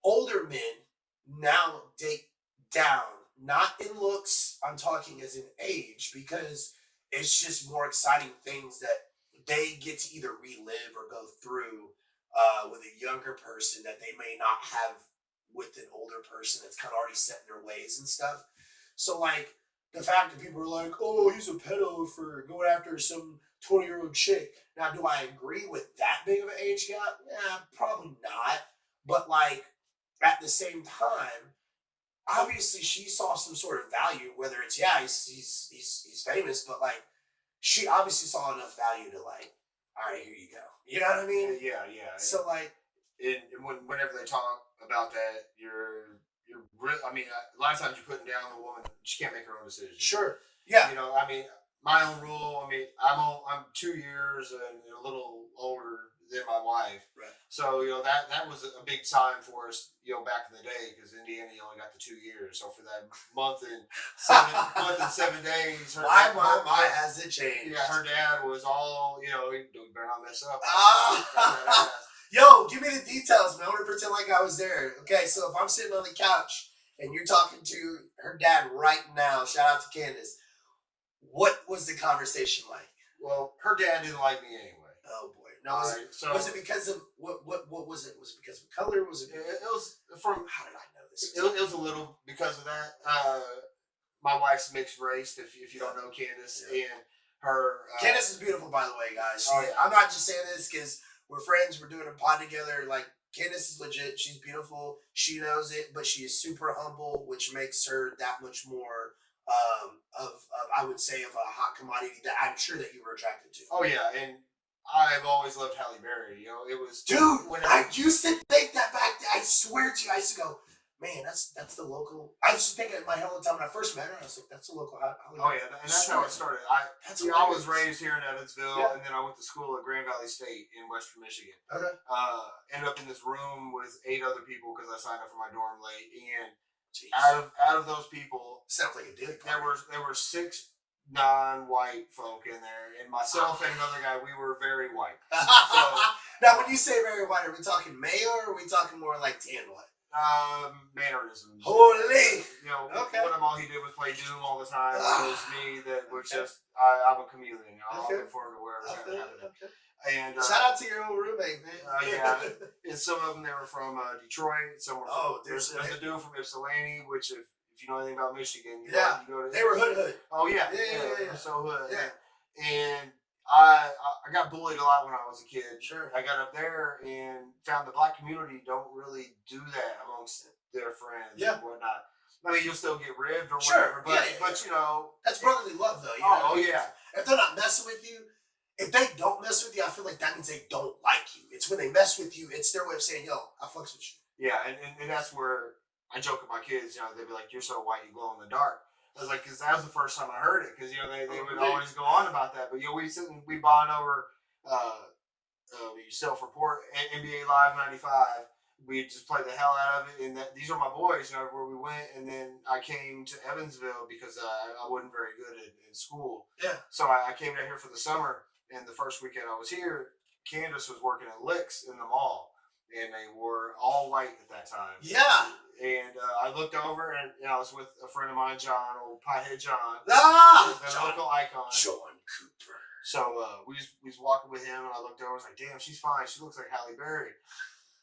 older men, now date down, not in looks. I'm talking as in age, because it's just more exciting things that they get to either relive or go through with a younger person that they may not have with an older person that's kind of already set in their ways and stuff. So like the fact that people are like, oh, he's a pedo for going after some 20-year-old chick. Now, do I agree with that big of an age gap? Yeah, probably not. But like at the same time, obviously she saw some sort of value, whether it's he's famous, but like she obviously saw enough value to like, all right, here you go. You know what I mean?
Yeah.
So like,
whenever they talk about that, you're really. I mean, a lot of times you're putting down the woman. She can't make her own decisions.
Sure. Yeah.
I mean, my own rule. I mean, I'm 2 years and a little older than my wife.
Right.
So that was a big sign for us. Back in the day, because Indiana only got the 2 years. So for that month and 7 days,
my has it changed?
Yeah, her dad was all you better not mess up.
Yo, give me the details, man. I want to pretend like I was there. Okay, so if I'm sitting on the couch and you're talking to her dad right now, shout out to Candace. What was the conversation like?
Well, her dad didn't like me anyway.
Oh boy. No, was it because of what was it? Was it because of color? Was it?
It was from.
How did I know this?
It was a little because of that. My wife's mixed race. If you don't know Candace, and her.
Candace is beautiful, by the way, guys.
Oh, yeah.
I'm not just saying this because we're friends. We're doing a pod together. Like Candace is legit. She's beautiful. She knows it, but she is super humble, which makes her that much more of I would say of a hot commodity that I'm sure that you were attracted to.
Oh yeah, and I've always loved Halle Berry. You know, it was
dude. When I used to think that back, I swear to you, I used to go, man, that's the local. I used to think in my head all the time when I first met her. I was like, that's the local.
Oh yeah, and that's how it started. I was raised here in Evansville, and then I went to school at Grand Valley State in Western Michigan.
Okay.
Ended up in this room with 8 other people because I signed up for my dorm late, and
Jeez.
out of those people,
sounds like a deal.
There were 6 non-white folk in there, and myself and another guy, we were very white. So
now, when you say very white, are we talking mayo or are we talking more like tan white?
Mannerisms.
Holy!
You know,
okay.
One of them, all he did was play Doom all the time. It was me that was just, I'm a chameleon. I'll look forward to wherever's happening.
Okay.
And
shout out to your old roommate, man.
Yeah. And some of them, they were from Detroit. Some were from, there's a dude from Ypsilanti, which if you know anything about Michigan, you go to,
they were hood.
Oh yeah.
Yeah.
So hood.
Yeah.
And I got bullied a lot when I was a kid.
Sure.
I got up there and found the black community don't really do that amongst their friends and whatnot. I mean, you'll still get ribbed or whatever, but you know,
that's brotherly love, though. You know?
Yeah.
If they're not messing with you, if they don't mess with you, I feel like that means they don't like you. It's when they mess with you, it's their way of saying, "Yo, I fucks with you."
Yeah, and that's where I joke with my kids. You know, they'd be like, "You're so white, you glow in the dark." I was like, because that was the first time I heard it. Because you know, they would always go on about that. But you know, we sit and we bond over self-report NBA Live '95. We just played the hell out of it, and these are my boys. You know, where we went, and then I came to Evansville because I wasn't very good in school.
Yeah.
So I came down here for the summer, and the first weekend I was here, Candace was working at Licks in the mall, and they were all white at that time.
Yeah.
And I looked over, and I was with a friend of mine, John, old pothead John,
the
local icon,
John Cooper.
So we was walking with him, and I looked over, I was like, "Damn, she's fine. She looks like Halle Berry."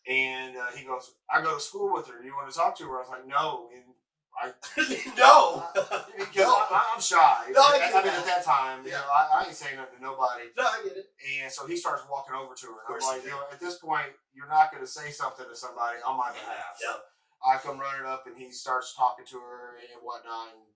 And he goes, "I go to school with her. Do you want to talk to her?" I was like, "No." And
no,
because I'm shy.
No,
I mean, at that time, you know, I ain't saying nothing to nobody.
No, I get it.
And so he starts walking over to her, and I'm like, at this point, you're not going to say something to somebody on my behalf.
Yeah.
So I come running up, and he starts talking to her and whatnot, and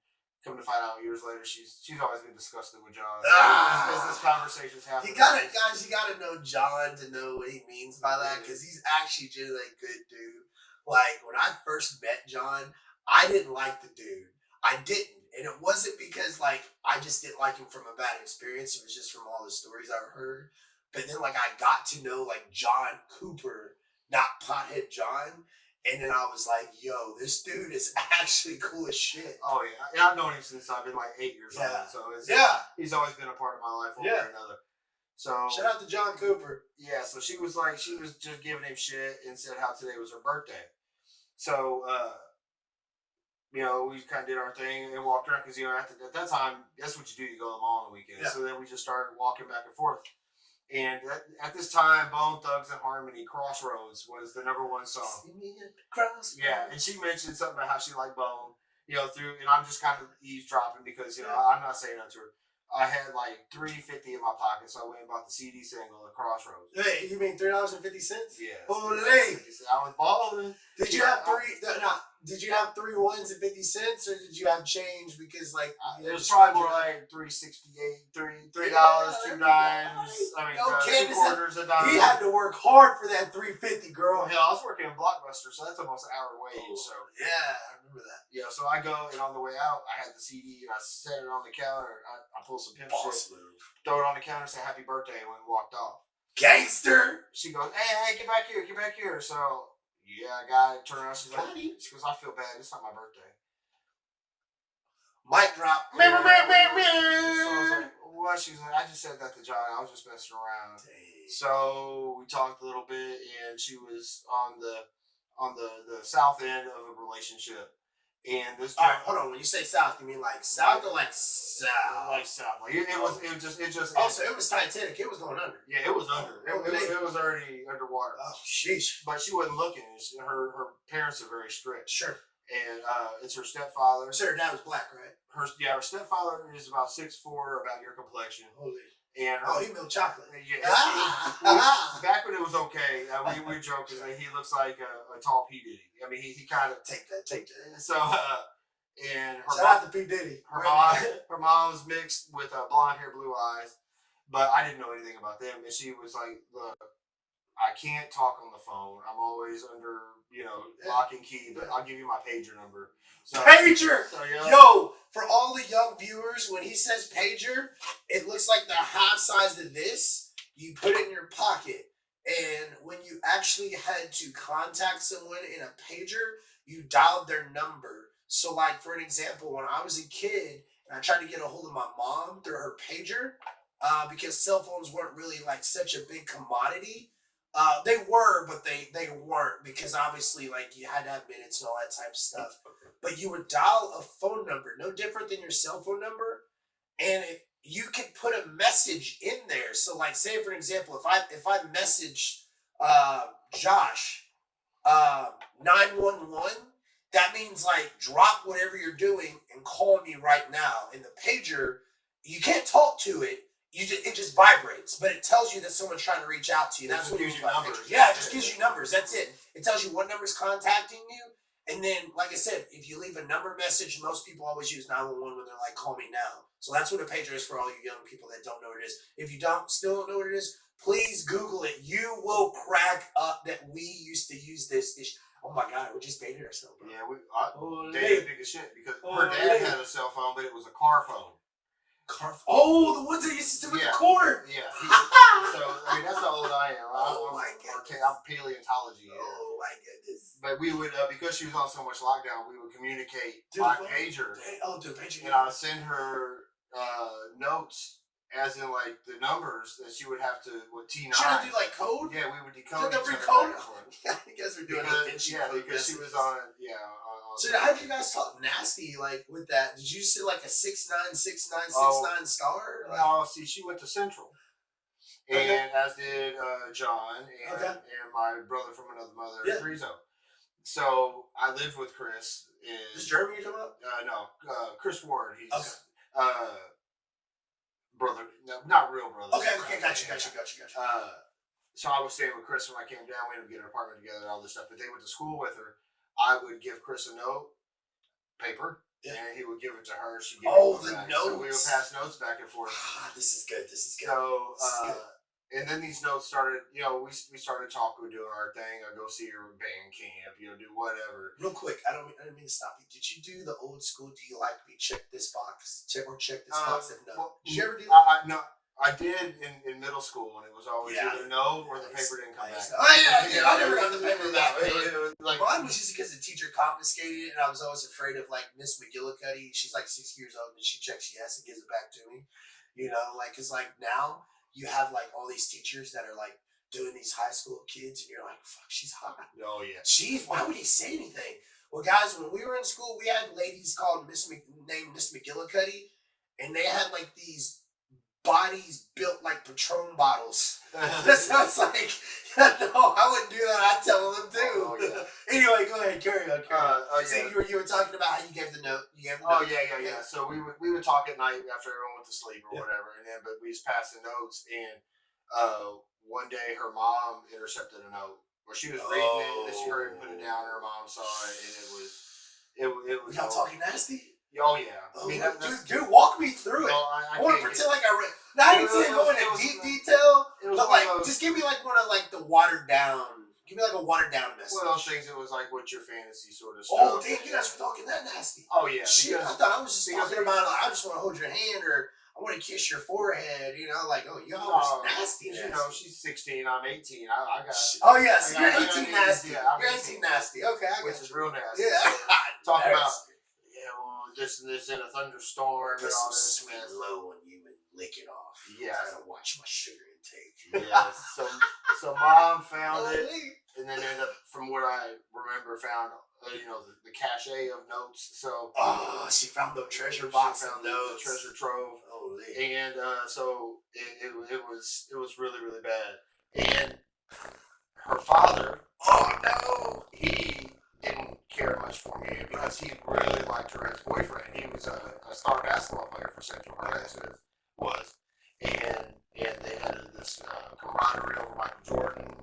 come to find out years later, she's always been disgusted with John. So as this conversation's happening,
you gotta know John to know what he means by that, because he's actually genuinely a good dude. Like, when I first met John, I didn't like the dude. I didn't. And it wasn't because, like, I just didn't like him from a bad experience. It was just from all the stories I've heard. But then, like, I got to know, like, John Cooper, not Pothead John. And then I was like, yo, this dude is actually cool as shit.
Oh, yeah. And I've known him since I've been, like, 8 years old. So he's always been a part of my life one way or another. So
shout out to John Cooper.
Yeah, so she was just giving him shit and said how today was her birthday. So, you know, we kind of did our thing and walked around because, you know, at that time, that's what you do. You go to the mall on the weekends. Yeah. So then we just started walking back and forth. And at this time, Bone Thugs and Harmony, Crossroads was the #1 song.
See me at the crossroads.
Yeah, and she mentioned something about how she liked Bone, you know, and I'm just kind of eavesdropping because, you know, I'm not saying that to her. I had like $3.50 in my pocket, so I went and bought the CD single of Crossroads.
Hey, you mean $3.50?
Yeah.
Holy!
I was balling.
Did you have Did you have 3 ones and 50 cents, or did you have change? Because like
it was probably more like $3.68, $3, $2. I mean, $2 a dime.
He had to work hard for that $3.50, girl.
Hell, I was working in Blockbuster, so that's almost an hour wage. So
yeah, I remember that.
Yeah, so I go, and on the way out, I had the CD, and I set it on the counter. I pulled some pimp shit, throw it on the counter, say happy birthday, and went and walked off.
Gangster!
She goes, hey, get back here. So, yeah, I got it. Turn around, she goes, I feel bad. It's not my birthday.
Mic drop.
So I was like, what? She's like, I just said that to John. I was just messing around. Dang. So we talked a little bit, and she was on the south end of a relationship. And this.
All right, hold on. When you say south, you mean like south or like south?
Like south. Like it just.
Also, it was Titanic. It was going under.
Yeah, it was under. It was already underwater.
Oh, sheesh.
But she wasn't looking. Her parents are very strict.
Sure.
And it's her stepfather.
So her dad was black, right?
Her stepfather is about 6'4", about your complexion.
Holy.
And
he milk chocolate.
Yeah. Back when it was okay, we joke because he looks like a tall P Diddy. I mean, he kind of
take that.
So and her
shout out to P Diddy.
Her mom's mixed with blonde hair, blue eyes, but I didn't know anything about them. And she was like, "Look, I can't talk on the phone. I'm always under lock and key, but I'll give you my pager number." So,
pager. So, yeah. Yo, for all the young viewers, when he says pager, it looks like the half size of this. You put it in your pocket, and when you actually had to contact someone in a pager, you dialed their number. So, like for an example, when I was a kid and I tried to get a hold of my mom through her pager, because cell phones weren't really like such a big commodity. They were, but they weren't, because obviously like you had to have minutes and all that type of stuff. But you would dial a phone number, no different than your cell phone number, and you could put a message in there. So like, say for example, if I message Josh 911, that means like drop whatever you're doing and call me right now. In the pager, you can't talk to it. It just vibrates, but it tells you that someone's trying to reach out to you. That's what it gives you numbers. Yeah, it just gives you numbers. That's it. It tells you what number's contacting you. And then, like I said, if you leave a number message, most people always use 911 when they're like, call me now. So that's what a pager is for all you young people that don't know what it is. If you still don't know what it is, please Google it. You will crack up that we used to use this. Oh my God, we just dated ourselves, bro.
Yeah, dated big as shit because her dad had a cell phone, but it was a car phone.
The ones that used to sit with the cord.
Yeah. So I mean, that's how old I am. I'm paleontology.
Oh my goodness.
But we would, because she was on so much lockdown, we would communicate by pager.
Pager.
And I would send her notes, as in like the numbers that she would have to with T9.
Should I do like code?
Yeah, we would decode.
Code. Yeah, you guys were doing
because she was on.
So how did you guys talk nasty like with that? Did you say like a 696969 star?
No, see, she went to Central, and as did John and my brother from another mother, Rizzo. So I lived with Chris.
Is Jeremy you talking about?
No, Chris Ward. He's brother, no, not real brother.
Okay, gotcha.
So I was staying with Chris when I came down. We ended up getting an apartment together and all this stuff. But they went to school with her. I would give Chris a note, paper, and he would give it to her. She'd give it
the
back.
notes.
So we would pass notes back and forth.
This is good.
So, and then these notes started, we started talking, we were doing our thing. I'd go see her at band camp, do whatever.
Real quick, I didn't mean to stop you. Did you do the old school, do you like me, check this box? Check this box if no.
Well,
did you ever do that?
No. I did in middle school, and it was always either no or the paper didn't come back.
I never got the paper back.
Mine
was just because the teacher confiscated it, and I was always afraid of like Miss McGillicuddy. She's like 6 years old, and she checks yes and gives it back to me. Because like now you have like all these teachers that are like doing these high school kids, and you're like, fuck, she's hot.
Oh yeah.
Why would he say anything? Well, guys, when we were in school, we had ladies called named Miss McGillicuddy, and they had like these bodies built like Patron bottles. That sounds like, no, I wouldn't do that. I'd tell them too. Anyway, go ahead, carry on. So you were talking about how you gave the note.
Yeah. So we would talk at night after everyone went to sleep or whatever, but we just passed the notes. And one day her mom intercepted a note where she was reading it, and she heard it, put it down, and her mom saw it, and it was.
Y'all talking nasty?
Oh yeah.
I mean, dude, walk me through it. I want to pretend like I read. Now I didn't say go into deep detail, but like, just give me like one of like the watered down. Give me like a watered down message.
One of those things that was like, what's your fantasy sort of stuff?
Oh, damn, you guys were talking that nasty.
Oh yeah.
Shit, I thought I was just talking about like, I just want to hold your hand or I want to kiss your forehead. Like, oh, y'all was nasty.
She's 16. I'm 18. I got.
Oh yes, you're 18 nasty. You're 18 nasty. Okay, I got
which is real nasty.
Yeah.
Talk about. This and this in a thunderstorm and all this.
Sweet low on you and lick it off.
Yeah.
I gotta watch my sugar intake.
Yes. So mom found it, and then ended up, from what I remember, found the cachet of notes. So
she found the treasure box.
Found the treasure trove.
Holy.
And so it was really, really bad. And her father,
oh no,
he didn't care much for me because he really liked her as boyfriend. He was a star basketball player for Central High was, and they had this camaraderie over Michael Jordan,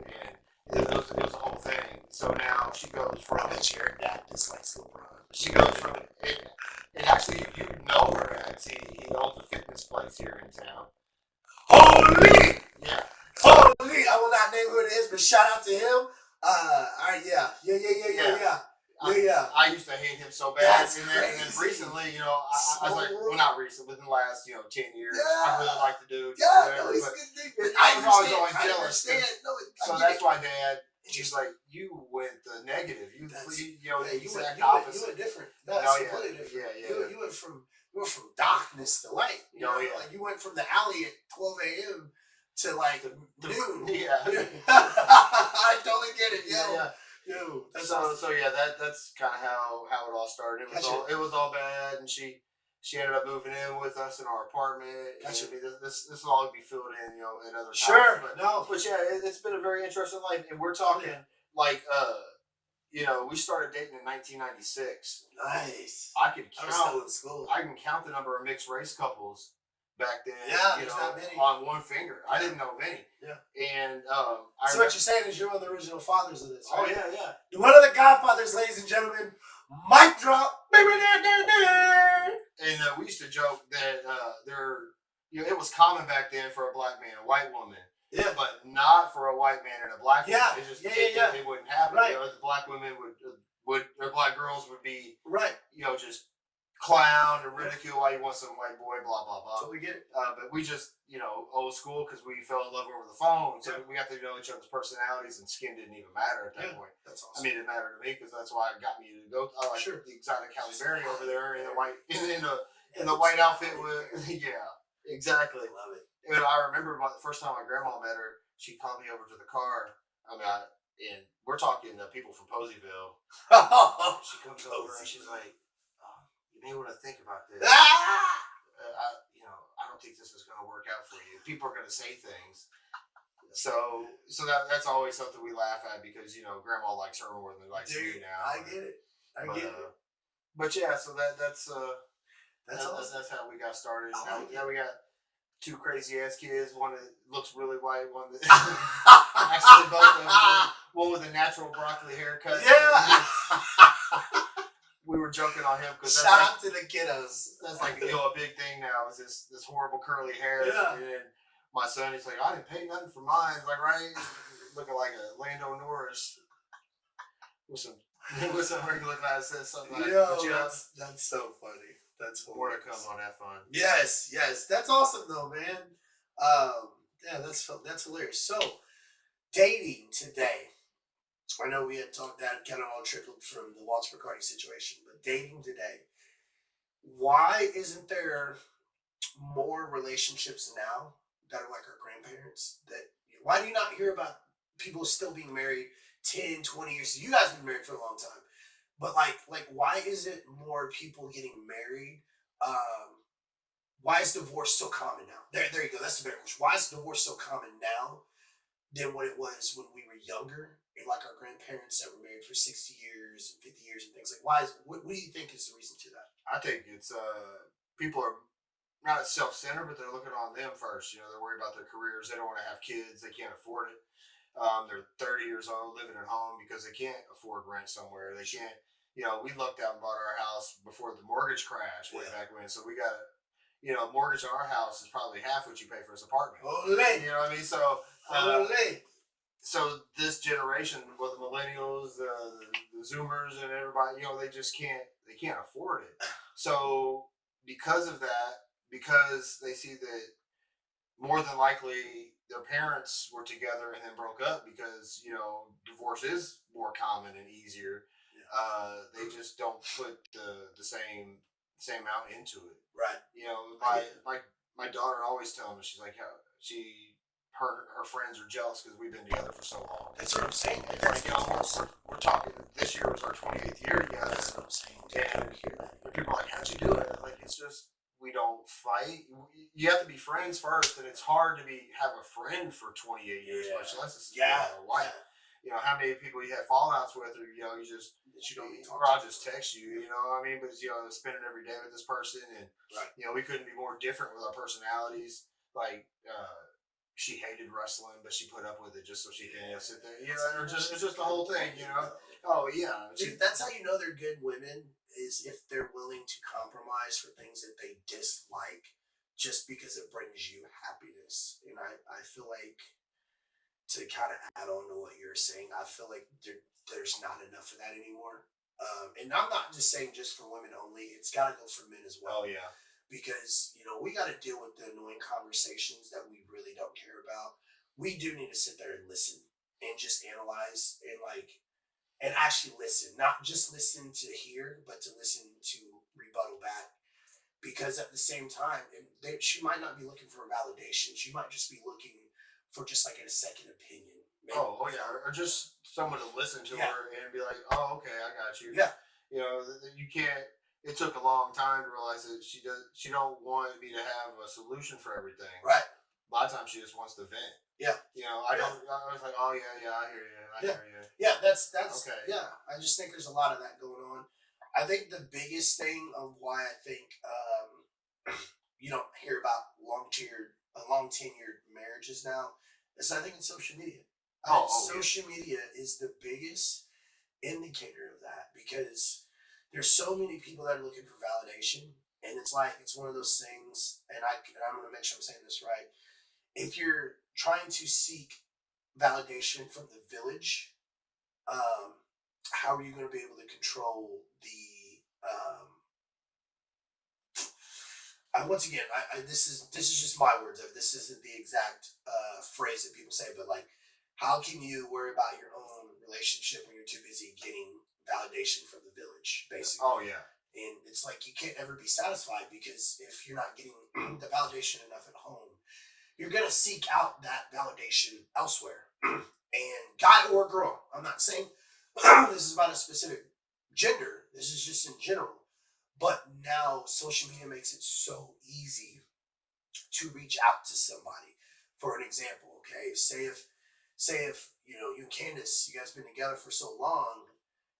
and it was a whole thing. So now she goes from
your dad dislikes LeBron.
She goes from it, and actually you know her as he owns a fitness place here in town.
Holy!
Yeah.
Holy! I will not name who it is, but shout out to him. Yeah.
I used to hate him so bad.
That's
and then recently, I was like, well, not recently, within the last, 10 years, I really like the dude.
Yeah, no, he's a good dude.
I was always jealous. So that's why Dad, he's like, you went the negative. You went opposite.
You went different. No, that's completely different.
Yeah.
You went from darkness to light. Like you went from the alley at 12 a.m. to like noon.
Yeah.
I totally get it. Yeah. Yo,
that's kind of how it all started. It was all bad, and she ended up moving in with us in our apartment.
Gotcha.
This will all be filled in, at other times.
Sure,
But yeah, it's been a very interesting life, and we're talking like we started dating in 1996.
Nice.
I was
still in school.
I can count the number of mixed race couples back then.
Yeah, not many.
On one finger. I didn't know of any.
Yeah.
And
so what you're saying is you're one of the original fathers of this, right?
Oh yeah.
One of the godfathers, ladies and gentlemen. Mic drop.
And we used to joke that it was common back then for a black man, a white woman.
Yeah.
But not for a white man and a black woman.
Yeah.
It wouldn't happen.
Right.
The black women would or black girls would be
right.
Just clown and ridicule why you want some white boy, blah blah blah.
So we get it.
But we just old school because we fell in love over the phone, so we got to know each other's personalities, and skin didn't even matter at that point.
That's awesome.
I mean, it mattered to me because that's why it got me to go. I like the exotic Halle Berry over there in the white in the white outfit with exactly.
I love it.
And I remember the first time my grandma met her, she called me over to the car. And we're talking to people from Poseyville. She comes over and she's like, "You may want to think about this. I don't think this is going to work out for you. People are going to say things." So that's always something we laugh at because Grandma likes her more than likes me now.
I get it. I get it.
But yeah, so that's
awesome.
That's how we got started. Now we got two crazy ass kids. One that looks really white. One that actually both of them. One with a natural broccoli haircut.
Yeah.
We were joking on him because
shout out to the kiddos.
That's like a big thing now. Is this horrible curly hair?
Yeah.
And then my son, he's like, I didn't pay nothing for mine. Like, right, looking like a Lando Norris with some regular glasses. Something like that.
That's so funny. That's
more to come on that fun.
Yes, that's awesome though, man. That's hilarious. So, dating today. I know we had talked that kind of all trickled from the Walter McCarty situation, but dating today. Why isn't there more relationships now that are like our grandparents? Why do you not hear about people still being married 10, 20 years? You guys have been married for a long time. But like why is it more people getting married? Why is divorce so common now? There you go. That's the better question. Why is divorce so common now than what it was when we were younger? And like our grandparents that were married for 60 years and 50 years and things like. What do you think is the reason to that?
I think it's people are not self-centered, but they're looking on them first. They're worried about their careers. They don't want to have kids. They can't afford it. They're 30 years old living at home because they can't afford rent somewhere. They can't. We lucked out and bought our house before the mortgage crash way back when. So we got, mortgage on our house is probably half what you pay for this apartment.
Olé.
You know what I mean? So this generation, with the millennials, the Zoomers, and everybody, they just can't afford it. So because of that, because they see that more than likely their parents were together and then broke up because divorce is more common and easier. They just don't put the same amount into it.
Right.
My my daughter always telling me, she's like, yeah, her friends are jealous because we've been together for so long.
That's what I'm saying.
And like, we're talking. This year was our 28th year together.
That's what I'm saying.
And people are like, how'd you do it? Like, it's just we don't fight. You have to be friends first, and it's hard to have a friend for 28 years, much less a wife. You know, how many people you have fallouts with, or you don't or I'll just text you. You know what I mean? But spending every day with this person, and we couldn't be more different with our personalities. Like, she hated wrestling, but she put up with it just so she can sit there. Or it's just the whole thing. Oh yeah,
that's how you know they're good women, is if they're willing to compromise for things that they dislike, just because it brings you happiness. And I feel like, to kind of add on to what you're saying, I feel like there's not enough of that anymore. And I'm not just saying just for women only. It's got to go for men as well.
Oh yeah.
Because we got to deal with the annoying conversations that we really don't care about. We do need to sit there and listen and just analyze and actually listen, not just listen to hear, but to listen to rebuttal back. Because at the same time, she might not be looking for a validation. She might just be looking for just like a second opinion.
Maybe. Oh yeah, or just someone to listen to her and be like, oh okay, I got you.
Yeah.
You can't. It took a long time to realize that she don't want me to have a solution for everything.
Right.
A lot of times she just wants to vent.
Yeah.
I was like, oh yeah, I hear you. I hear you.
Yeah, that's
okay.
Yeah, I just think there's a lot of that going on. I think the biggest thing of why I think you don't hear about long tenured marriages now is I think it's social media. Social media is the biggest indicator of that, because there's so many people that are looking for validation, and it's one of those things. And I'm going to make sure I'm saying this right. If you're trying to seek validation from the village, how are you going to be able to control the? Once again, this is just my words of it. This isn't the exact phrase that people say, but like, how can you worry about your own relationship when you're too busy getting validation from the village, basically?
Oh yeah.
And it's like, you can't ever be satisfied, because if you're not getting the validation enough at home, you're gonna seek out that validation elsewhere. And guy or girl, I'm not saying this is about a specific gender. This is just in general. But now social media makes it so easy to reach out to somebody. For an example, okay, say if you and Candace, you guys been together for so long,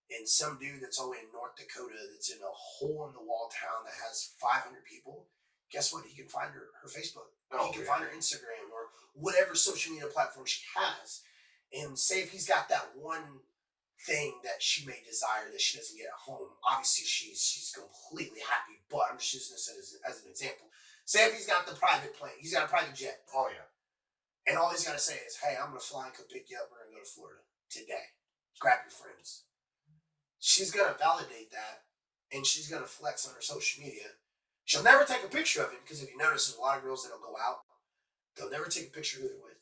and some dude that's only in North Dakota, that's in a hole in the wall town that has 500 people, guess what? He can find her Facebook. He can find her Instagram or whatever social media platform she has. And say if he's got that one thing that she may desire that she doesn't get at home. Obviously, she's completely happy, but I'm just using this as an example. Say if he's got the private plane, he's got a private jet.
Oh yeah.
And all he's got to say is, hey, I'm going to fly and come pick you up. We're going to go to Florida today. Grab your friends. She's going to validate that, and she's going to flex on her social media. She'll never take a picture of it, because if you notice, there's a lot of girls that'll go out. They'll never take a picture of who they're with.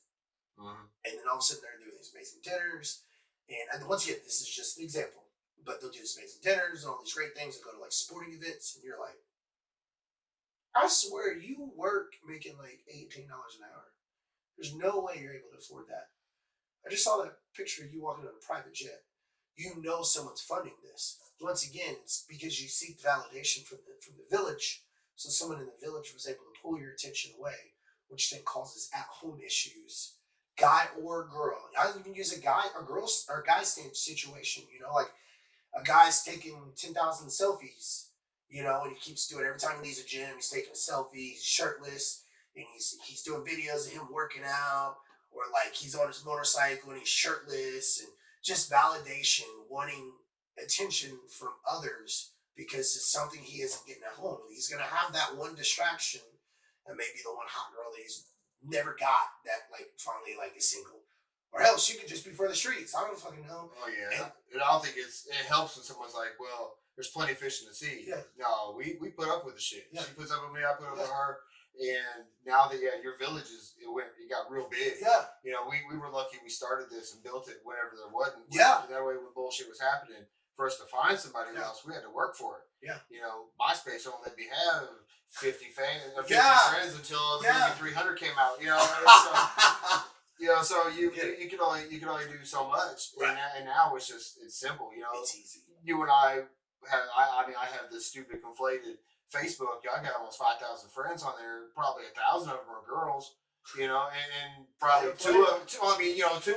Mm-hmm.
And then all of a sudden they're doing these amazing dinners. And once again, this is just an example. But they'll do these amazing dinners and all these great things. They'll go to like sporting events, and you're like, I swear you work making like $18 an hour. There's no way you're able to afford that. I just saw that picture of you walking on a private jet. You know someone's funding this. Once again, it's because you seek validation from the village. So someone in the village was able to pull your attention away, which then causes at-home issues. Guy or girl. I don't even use a guy or girl or guy situation. Like a guy's taking 10,000 selfies, and he keeps doing it every time he leaves a gym. He's taking a selfie. He's shirtless, and he's doing videos of him working out, or like he's on his motorcycle and he's shirtless, and just validation, wanting attention from others because it's something he isn't getting at home. He's gonna have that one distraction, and maybe the one hot girl that he's never got that finally is single. Or else you could just be for the streets. I don't fucking know.
Oh yeah. And I don't think it helps when someone's like, well, there's plenty of fish in the sea.
Yeah.
No, we put up with the shit.
Yeah.
She puts up with me, I put up with her. And now that your village it got real big.
Yeah.
We were lucky we started this and built it whenever there wasn't.
Yeah.
That way when bullshit was happening, for us to find somebody
Yeah.
else, we had to work for it.
Yeah.
You know, MySpace only let me have 50 fans, 50
Yeah.
friends until the
Yeah.
movie 300 came out. You know, so you can only do so much.
Right.
And now it's simple. You know,
It's easy.
you and I have this stupid conflated Facebook. I got almost 5,000 friends on there. Probably 1,000 of them are girls. You know, and probably two of them I talk. You know, two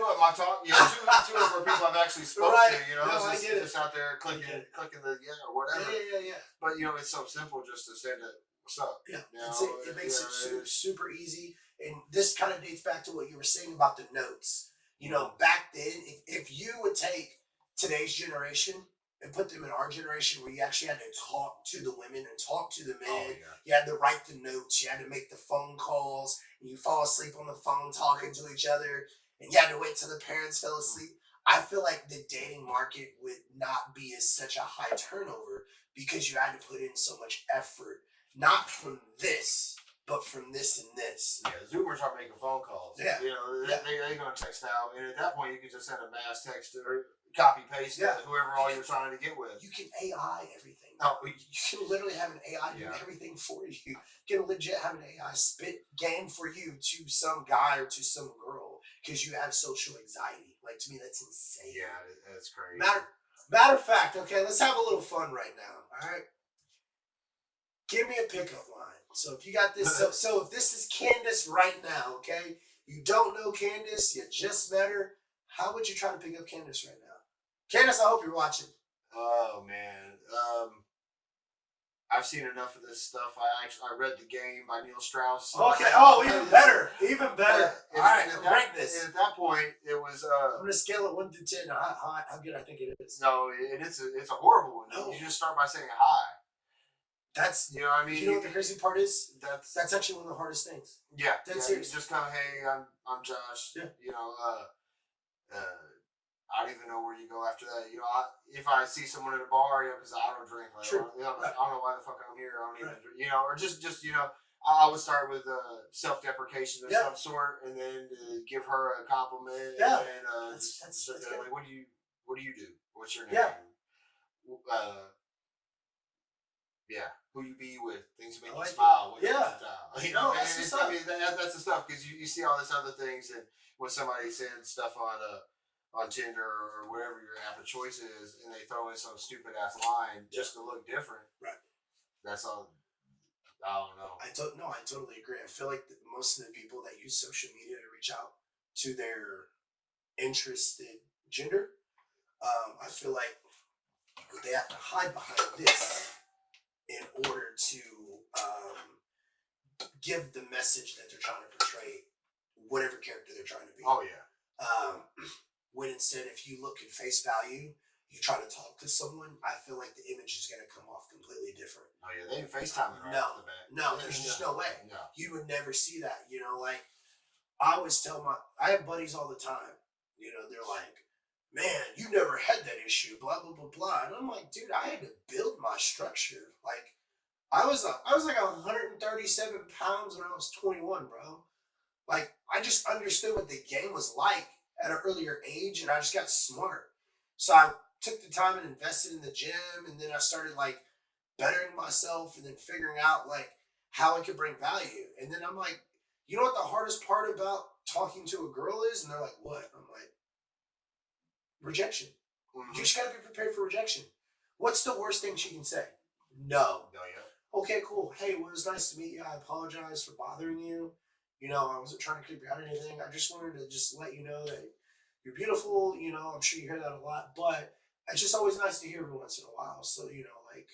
of them are people I've actually spoken to. You know,
no,
just out there clicking the or whatever.
Yeah.
But you know, it's so simple just to send it. What's up?
Yeah,
you know,
it makes it super easy. And this kind of dates back to what you were saying about the notes. You know, back then, if you would take today's generation and put them in our generation, where you actually had to talk to the women and talk to the men, you had to write the notes, you had to make the phone calls, and you fall asleep on the phone talking to each other, and you had to wait till the parents fell asleep. I feel like the dating market would not be as such a high turnover because you had to put in so much effort, not from this, but from this and this.
Yeah, Zoomers are making phone calls.
Yeah.
You know, they're going to text now. And at that point, you can just send a mass text or copy paste to whoever you're trying to get with.
You can AI everything.
No,
you can literally have an AI do everything for you. You can legit have an AI spit game for you to some guy or to some girl because you have social anxiety. Like, to me, that's insane.
Yeah, that's crazy.
Matter of fact, okay, let's have a little fun right now. All right. Give me a pickup line. So if you got this, so if this is Candace right now, okay, you don't know Candace, you just met her, how would you try to pick up Candace right now? Candace, I hope you're watching.
Oh man, I've seen enough of this stuff. I read The Game by Neil Strauss.
Okay. Oh, even better. Even better. All right. Rank this.
At that point, it was.
I'm gonna scale it 1 to 10. How good I think it is.
No, it's a horrible one. No. You just start by saying hi.
That's,
you know what I mean.
You know what the crazy part is?
That's
actually one of the hardest things.
Yeah.
That's serious.
Just kind of, hey, I'm Josh. Yeah. You know, I don't even know where you go after that. You know, if I see someone at a bar, because I don't drink. Like, I don't know why the fuck I'm here. I don't even drink. You know, or just you know, I would start with self-deprecation of some sort, and then give her a compliment.
Yeah.
And that's like, what do you do? What's your name?
Yeah.
Who you be with? Things make you smile.
You know, that's the stuff.
I mean, that's the stuff, because you see all this other things, and when somebody sends stuff on Tinder or whatever your app of choice is, and they throw in some stupid ass line just to look different. Right. That's all. I don't know.
I totally agree. I feel like most of the people that use social media to reach out to their interested gender, I feel like they have to hide behind this in order to give the message that they're trying to portray, whatever character they're trying to be.
Oh yeah.
When instead, if you look at face value, you try to talk to someone, I feel like the image is going to come off completely different.
Oh yeah, they ain't FaceTiming right off the bat.
No, there's just no way.
No.
You would never see that. You know, like, I always tell I have buddies all the time. You know, they're like, man, you never had that issue, blah, blah, blah, blah. And I'm like, dude, I had to build my structure. Like, I was like 137 pounds when I was 21, bro. Like, I just understood what the game was like at an earlier age, and I just got smart. So I took the time and invested in the gym, and then I started, like, bettering myself and then figuring out, like, how I could bring value. And then I'm like, you know what the hardest part about talking to a girl is? And they're like, what? I'm like, rejection. Mm-hmm. You just got to be prepared for rejection. What's the worst thing she can say? No. Okay, cool. Hey, well, it was nice to meet you. I apologize for bothering you. You know, I wasn't trying to creep you out or anything. I just wanted to just let you know that you're beautiful. You know, I'm sure you hear that a lot, but it's just always nice to hear every once in a while. So, you know, like,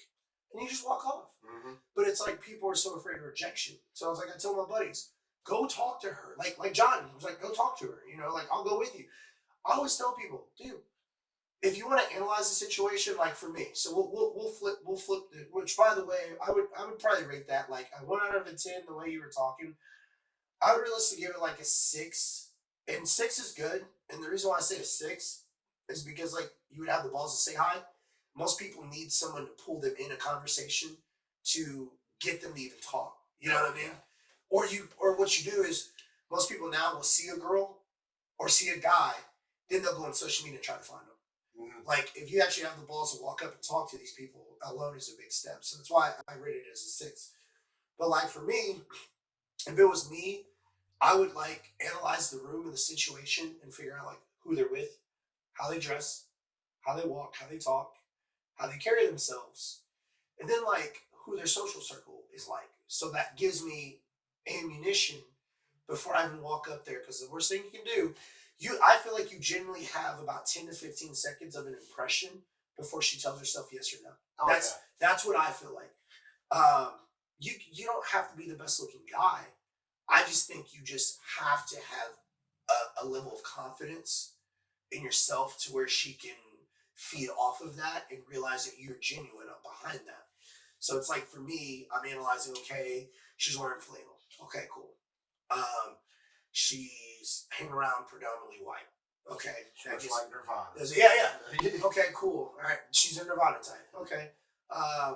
and you just walk off. Mm-hmm. But it's like people are so afraid of rejection. So I was like, I tell my buddies, go talk to her. Like John was like, go talk to her. You know, like, I'll go with you. I always tell people, dude, if you want to analyze the situation, like for me, so we'll flip it. Which, by the way, I would probably rate that like a 1 out of 10. The way you were talking, I would realistically give it like a 6. And 6 is good. And the reason why I say a 6 is because, like, you would have the balls to say hi. Most people need someone to pull them in a conversation to get them to even talk. You know what I mean? Or what you do is, most people now will see a girl or see a guy, then they'll go on social media and try to find them.
Mm-hmm.
Like, if you actually have the balls to walk up and talk to these people alone is a big step. So that's why I rated it as a 6. But like for me, if it was me, I would like analyze the room and the situation and figure out like who they're with, how they dress, how they walk, how they talk, how they carry themselves, and then like who their social circle is like. So that gives me ammunition before I even walk up there. Because the worst thing you can do, I feel like you generally have about 10 to 15 seconds of an impression before she tells herself yes or no.
Oh,
That's what I feel like. You don't have to be the best looking guy. I just think you just have to have a level of confidence in yourself to where she can feed off of that and realize that you're genuine up behind that. So it's like for me, I'm analyzing, okay, she's wearing flannel. Okay, cool. Um, she's hanging around predominantly white. Okay.
Much like Nirvana.
Yeah. Okay, cool. All right. She's a Nirvana type. Okay.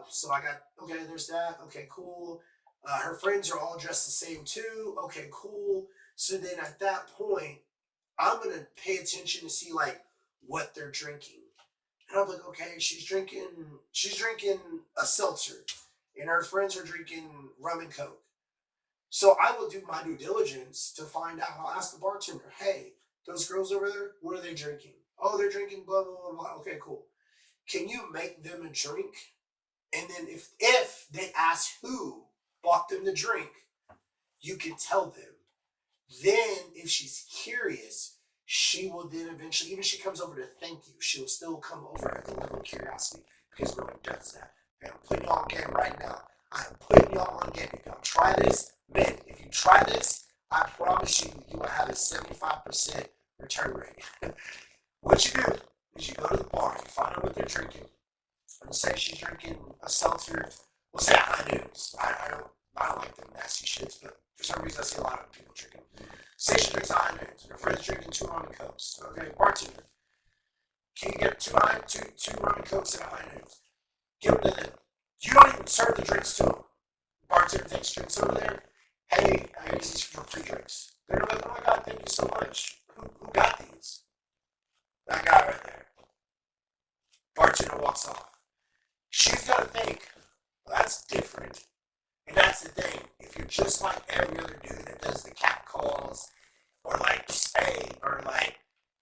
So I got, okay, there's that. Okay, cool. Her friends are all dressed the same too. Okay, cool. So then at that point, I'm going to pay attention to see like what they're drinking. And I'm like, okay, she's drinking a seltzer and her friends are drinking rum and coke. So I will do my due diligence to find out. I'll ask the bartender, hey, those girls over there, what are they drinking? Oh, they're drinking blah, blah, blah, blah. Okay, cool. Can you make them a drink? And then if they ask who bought them the drink, you can tell them. Then if she's curious, she will then eventually, even if she comes over to thank you, she'll still come over at the level of curiosity because no one does that. And I'm putting y'all on game right now. I'm putting y'all on game. If y'all try this, man, if you try this, I promise you, you will have a 75% return rate. What you do is you go to the bar, you find out what they're drinking, and say she's drinking a seltzer. We'll say high noons. I don't like them nasty shits, but for some reason I see a lot of people drinking. Say she drinks high noons, and her friend's drinking 2 rum and cokes. Okay, bartender, can you get two rum and cokes and a high noons? Give them to them. You don't even serve the drinks to them. Bartender takes drinks over there. Hey, I use these for free drinks. They're like, oh my god, thank you so much. Who got these? That guy right there. Bartender walks off. She's got to think, well, that's different. And that's the thing. If you're just like every other dude that does the cat calls, or like,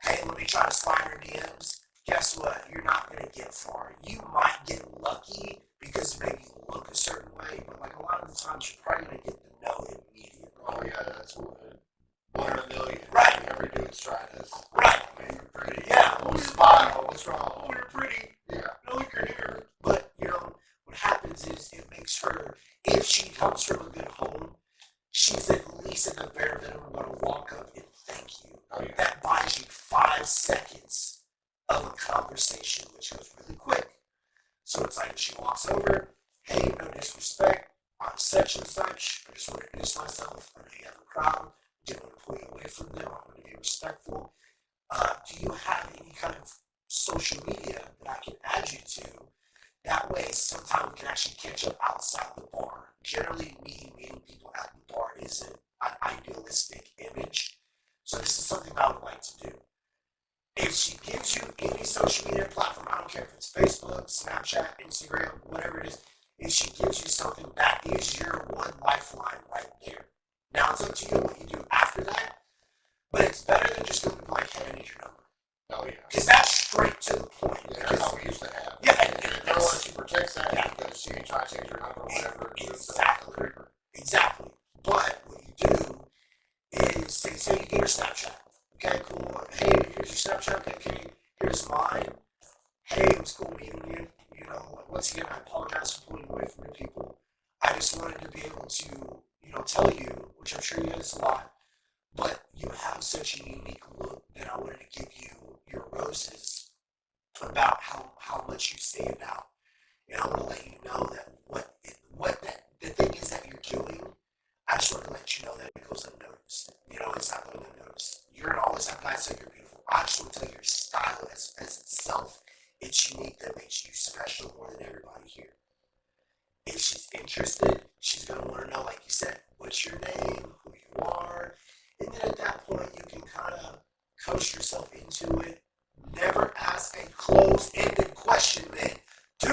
hey, let me try to slide her DMs, guess what? You're not going to get far. You might get lucky because maybe you look a certain way, but like a lot of the times you're probably going to get the no immediately.
Oh, yeah, that's one in a million.
Right.
Every dude's trying this.
Right.
Man, you're pretty.
Yeah.
Oh, smile. What's wrong?
Oh, you're pretty.
Yeah.
No, look at here. But, what happens is it makes her, if she comes from a good home, she's at least at the bare minimum going to walk up and thank you.
Oh, yeah.
That buys you 5 seconds of a conversation, which goes really quick. So it's like she walks over, hey, no disrespect, I'm such and such. I just want to introduce myself. I know you have a crowd. I didn't want to pull you away from them. I want to be respectful. Do you have any kind of social media that I can add you to? That way, sometimes we can actually catch up outside the bar. Generally, meeting people at the bar isn't an idealistic image. So this is something I would like to do. If she gives you any social media platform, I don't care if it's Facebook, Snapchat, Instagram, whatever it is, if she gives you something, that is your one lifeline right there. Now, it's up to you what you do after that, but it's better than just going to be like, hey, I need your number.
Oh, yeah.
Because that's straight to the point.
Yeah, that's how we used to have.
Yeah,
and no one super protects that because she ain't trying to change your number or whatever.
Exactly. But what you do is, say you get her Snapchat. Okay, cool. Hey, here's your Snapchat. Okay, here's mine. Hey, it was cool meeting you. Once again, I apologize for pulling away from your people. I just wanted to be able to, tell you, which I'm sure you guys a lot, but you have such a unique look that I wanted to give you your roses about how much you stand out. And I want to let you know that the thing is that you're doing, I just want to let you know that it goes unnoticed. It's not going unnoticed. You're going to always have guys say you're beautiful. I just want to tell you your style as itself, it's unique, that makes you special more than everybody here. If she's interested, she's going to want to know, like you said, what's your name, who you are, and then at that point, you can kind of coast yourself into it. Never ask a close-ended question, man. Do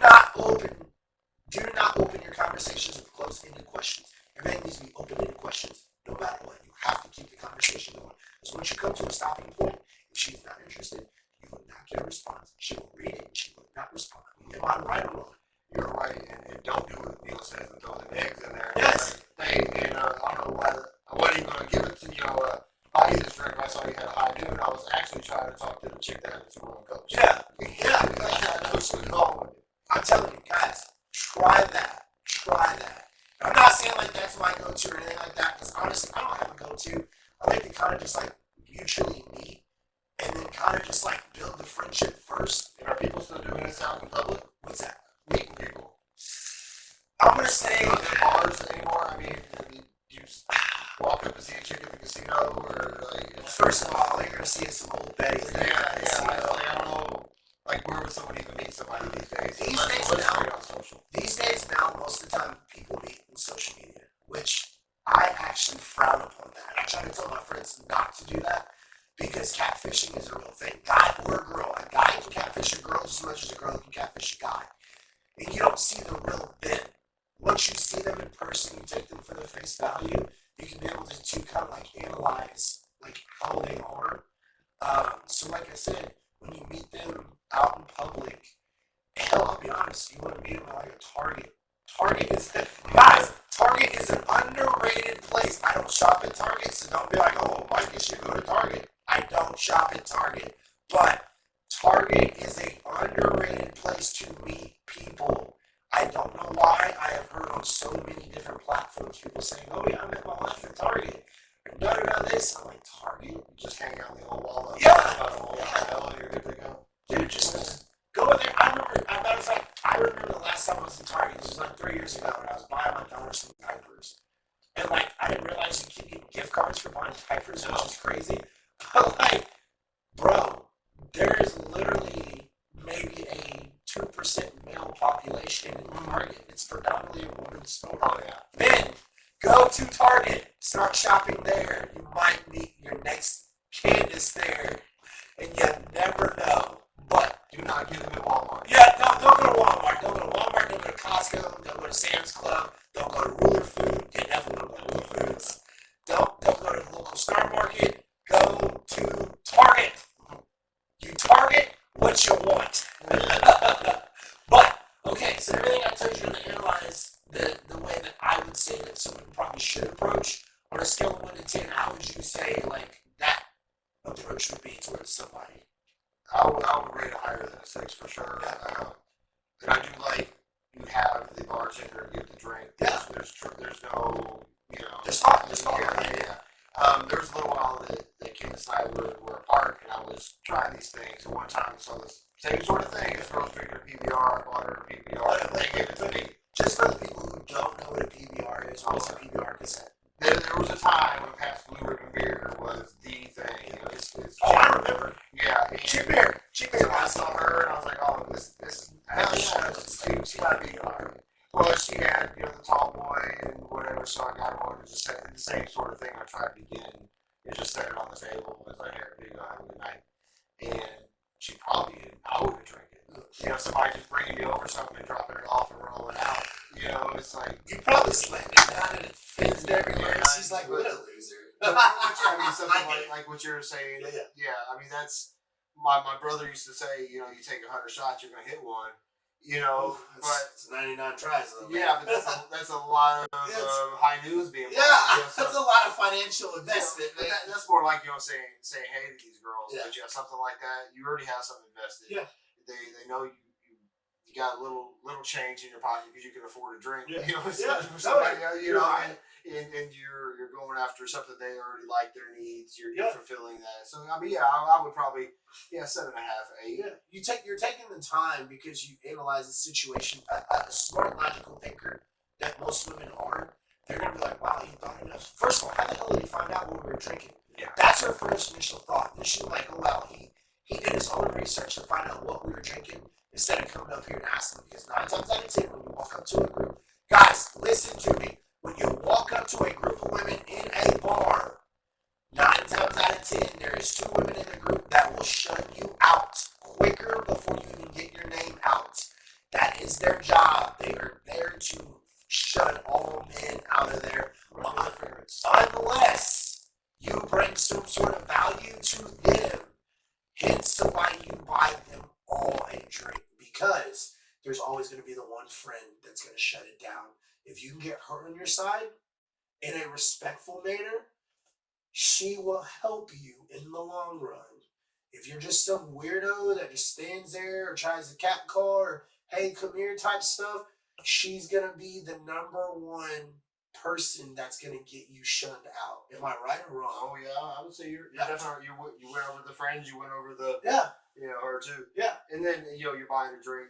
not open your conversations with close-ended questions. Everything needs to be open-ended questions, no matter what. You have to keep the conversation going. Because once you come to a stopping point, if she's not interested, you will not get a response. She will read it, she will not respond. Am I right or wrong?
You're right, and don't do what Neil says and throw the eggs in there.
Yes.
Like, hey, and I don't know why I wasn't even going to give it to buy you this drink. I saw you had a high noon. I was actually trying to talk to the chick that had the Super Bowl coach.
Yeah.
I know she was wrong with it.
I'm telling you, guys, try that. I'm not saying like that's my go-to or anything like that, because honestly, I don't have a go-to. I like to kind of just like mutually meet and then kind of just like build the friendship first.
And are people still doing this out in public?
What's that?
Meeting people.
I'm gonna say
Not in bars anymore. I mean, you just walk up and see a chick at the casino, or like.
First of all you're gonna see is some old Betty's there.
I don't know. Like, where would somebody even meet somebody these days?
These days now, most of the time, people meet in social media, which I actually frown upon that. I try to tell my friends not to do that because catfishing is a real thing. Guy or girl. A guy can catfish a girl just as much as a girl can catfish a guy. And you don't see the real them. Once you see them in person, you take them for their face value, you can be able to kind of like analyze like how they are. So like I said, when you meet them out in public, hell, I'll be honest, you want to meet them at like a Target. Target is an underrated place. I don't shop at Target, so don't be like, oh, Mike, you should go to Target. I don't shop at Target, but Target is an underrated place to meet people. I don't know why. I have heard on so many different platforms people saying, oh yeah, I met my wife at Target. This. I'm like, Target?
Just hang out in the old wall.
You're good to go. Dude, just go in there. Matter of fact, I remember the last time I was in Target. This was like 3 years ago, and I was buying my daughter some diapers. And like, I didn't realize you could get gift cards for buying diapers, which is crazy. But like, bro, there is literally maybe a 2% male population in Target. It's predominantly a woman's store.
Oh yeah.
Men, go to Target, start shopping there. You might meet your next Candace there, and you never know. But
do not get them at Walmart.
Yeah, don't go to Walmart. Don't go to Walmart. Don't go to Costco. Don't go to Sam's Club. Don't go to Ruler Food. You definitely don't go to Ruler Foods. Don't go to the local Star Market. Go to Target. You target what you want. But okay, so everything I told you to analyze the way that I would say that someone probably should approach on a scale of 1 to 10. How would you say like that approach would be towards somebody?
I would rate it higher than a 6 for sure. And I do like you have the bartender give the drink.
Yeah.
There's no,
There's talk.
Yeah. There was a little while that Candace and I were apart, and I was trying these things. And one time I saw this same sort of thing. This girl's drinking a PBR. I bought her a PBR, and they gave it to me.
Just for the people who don't know what a PBR is, what's a PBR cassette?
There was a time when past Blue Ribbon beer was the thing.
I remember.
Yeah.
Cheap beer.
So I saw her, and I was like, oh, this she gotta be hard. Well, she had, the tall boy and whatever, so I got her one. Just said the same sort of thing I tried to get, and just set it on the table. It was like, here you go, have a good night. And she probably didn't know to drink it. Somebody just bringing you over something and dropping it off and rolling out. It's like,
you probably slammed it down and it fizzed everywhere. She's like, what a loser.
I mean, something like what you're saying.
Yeah.
I mean, that's my brother used to say. You take 100 shots, you're gonna hit one. But
it's 99 tries. Though,
yeah, but that's a lot of high news being.
That's a lot of financial investment.
That's more like saying hey to these girls.
Yeah.
But something like that, you already have something invested.
Yeah.
They know you got a little change in your pocket because you can afford a drink.
Yeah.
And you're going after something they already like, their needs. You're fulfilling that. So I mean, I would probably 7.5, 8.
Yeah, you're taking the time because you analyze the situation. A smart, logical thinker that most women are, they're gonna be like, wow, he thought enough. First of all, how the hell did he find out what we were drinking?
Yeah,
that's her first initial thought. Then she's like, oh wow, he did his own research to find out what we were drinking instead of coming up here and asking. Because 9 times out of 10, when you walk up to a group, guys, listen to me. When you walk up to a group of women in a bar, 9 times out of 10, there is 2 women in the group that will shut you out quicker before you even get your name out. That is their job. They are there to shut all men out of there. Unless you bring some sort of value to them. Hence why you buy them all a drink. Because there's always going to be the one friend that's going to shut it down. If you can get her on your side in a respectful manner, she will help you in the long run. If you're just some weirdo that just stands there or tries to catcall or hey, come here type stuff, she's going to be the number one person that's going to get you shunned out. Am I right or wrong?
Oh, yeah. I would say you're definitely, you went over the friends, you went over the, her too.
Yeah.
And then, you're buying a drink,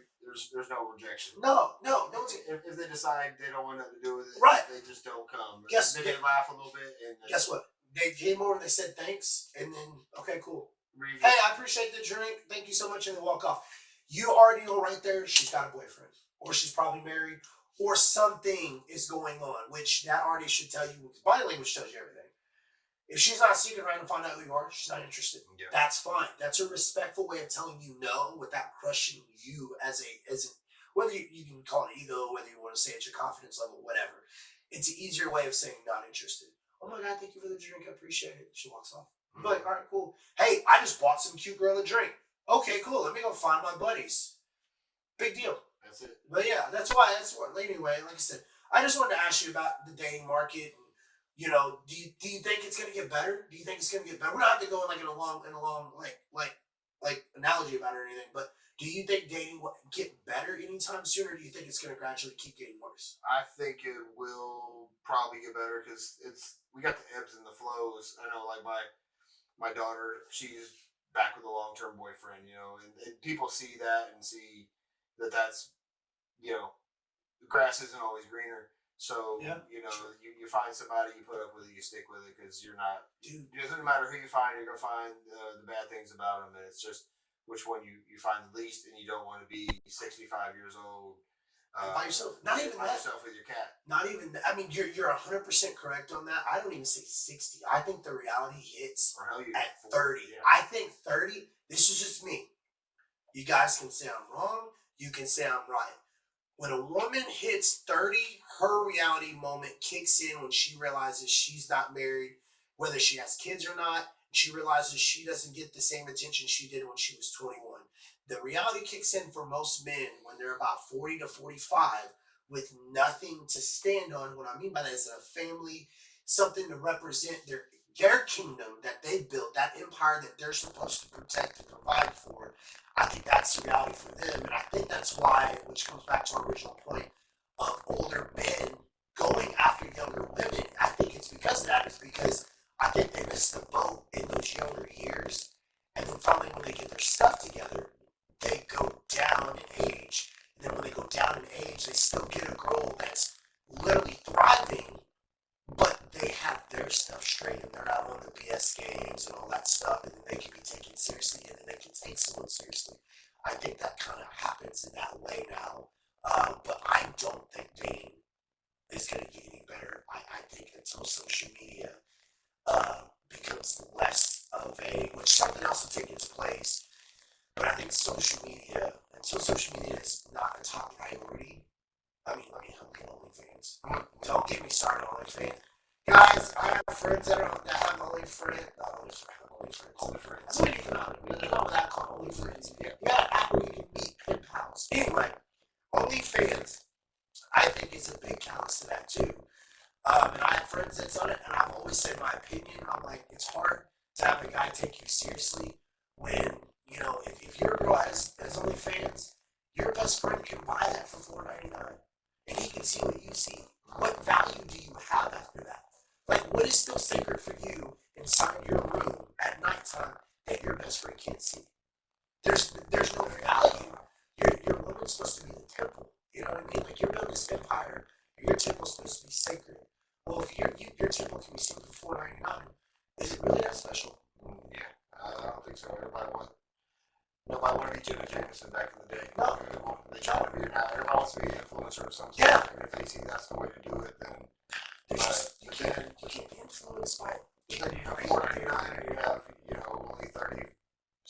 there's no rejection.
No.
If they decide they don't want nothing to do with it,
right,
they just don't come.
They
laugh a little bit. And
guess what? They came over and they said thanks, and then, okay, cool.
Review.
Hey, I appreciate the drink. Thank you so much, and they walk off. You already know right there she's got a boyfriend, or she's probably married, or something is going on, which that already should tell you. Body language tells you everything. If she's not seeking around to find out who you are, she's not interested.
Yeah.
That's fine. That's a respectful way of telling you no without crushing you as whether you can call it ego, whether you want to say it's your confidence level, whatever. It's an easier way of saying not interested. Oh my God, thank you for the drink. I appreciate it. She walks off. I'm like, all right, cool. Hey, I just bought some cute girl a drink. Okay, cool. Let me go find my buddies. Big deal.
That's it.
But yeah, anyway, like I said, I just wanted to ask you about the dating market. And, do you think it's gonna get better? Do you think it's gonna get better? We don't have to go in a long like analogy about it or anything, but do you think dating will get better anytime soon, or do you think it's gonna gradually keep getting worse?
I think it will probably get better because we got the ebbs and the flows. I know, like my daughter, she's back with a long-term boyfriend, and people see that and see that's, the grass isn't always greener. So,
Yeah.
You find somebody, you put up with it, you stick with it, because you're not,
Dude,
it doesn't matter who you find, you're going to find the bad things about them, and it's just which one you find the least, and you don't want to be 65 years old.
by yourself. Not even
by
that.
yourself with your cat.
Not even that. I mean, you're 100% correct on that. I don't even say 60. I think the reality hits at 30.
Yeah.
I think 30, this is just me. You guys can say I'm wrong. You can say I'm right. When a woman hits 30, her reality moment kicks in when she realizes she's not married, whether she has kids or not. She realizes she doesn't get the same attention she did when she was 21. The reality kicks in for most men when they're about 40 to 45 with nothing to stand on. What I mean by that is a family, something to represent their kingdom that they've built, that empire that they're supposed to protect and provide for. I think that's the reality for them. And I think that's why, which comes back to our original point of older men going after younger women. I think it's because of that. It's because I think they missed the boat in those younger years. And then finally, when they get their stuff together, they go down in age. And then when they go down in age, they still get a girl that's literally thriving, but they have their stuff straight and they're not on the BS games and all that stuff, and then they can be taken seriously and then they can take someone seriously. I think that kind of happens in that way now. But I don't think dating is going to get any better. I think until social media becomes less of which something else will take its place. But I think until social media is not a top priority. I mean, let me help you OnlyFans. Don't get me started on OnlyFans. Guys, I have friends that have OnlyFans. OnlyFriends. That's what you can on it. You can know that called OnlyFriends. You got an app where you can meet pen pals. Anyway, OnlyFans, I think, is a big challenge to that too. And I have friends that's on it, and I've always said my opinion. I'm like, it's hard to have a guy take you seriously when, if your girl has OnlyFans, your best friend can buy that for $4.99. And he can see what you see. What value do you have after that? Like, what is still sacred for you inside your room at nighttime that your best friend can't see? There's no value. Your woman's supposed to be the temple. You know what I mean? Like, you're building this empire. Your temple's supposed to be sacred. Well, if your temple can be seen for $4.99, is it really that special?
Yeah, I don't think so. Nobody wanted to be Jenna Jameson back in the day.
No.
They try to be now. Everybody wants to be an influencer or something.
Yeah.
And if they see that's the way to do it, then
you can't be influenced by it.
then you have $4.99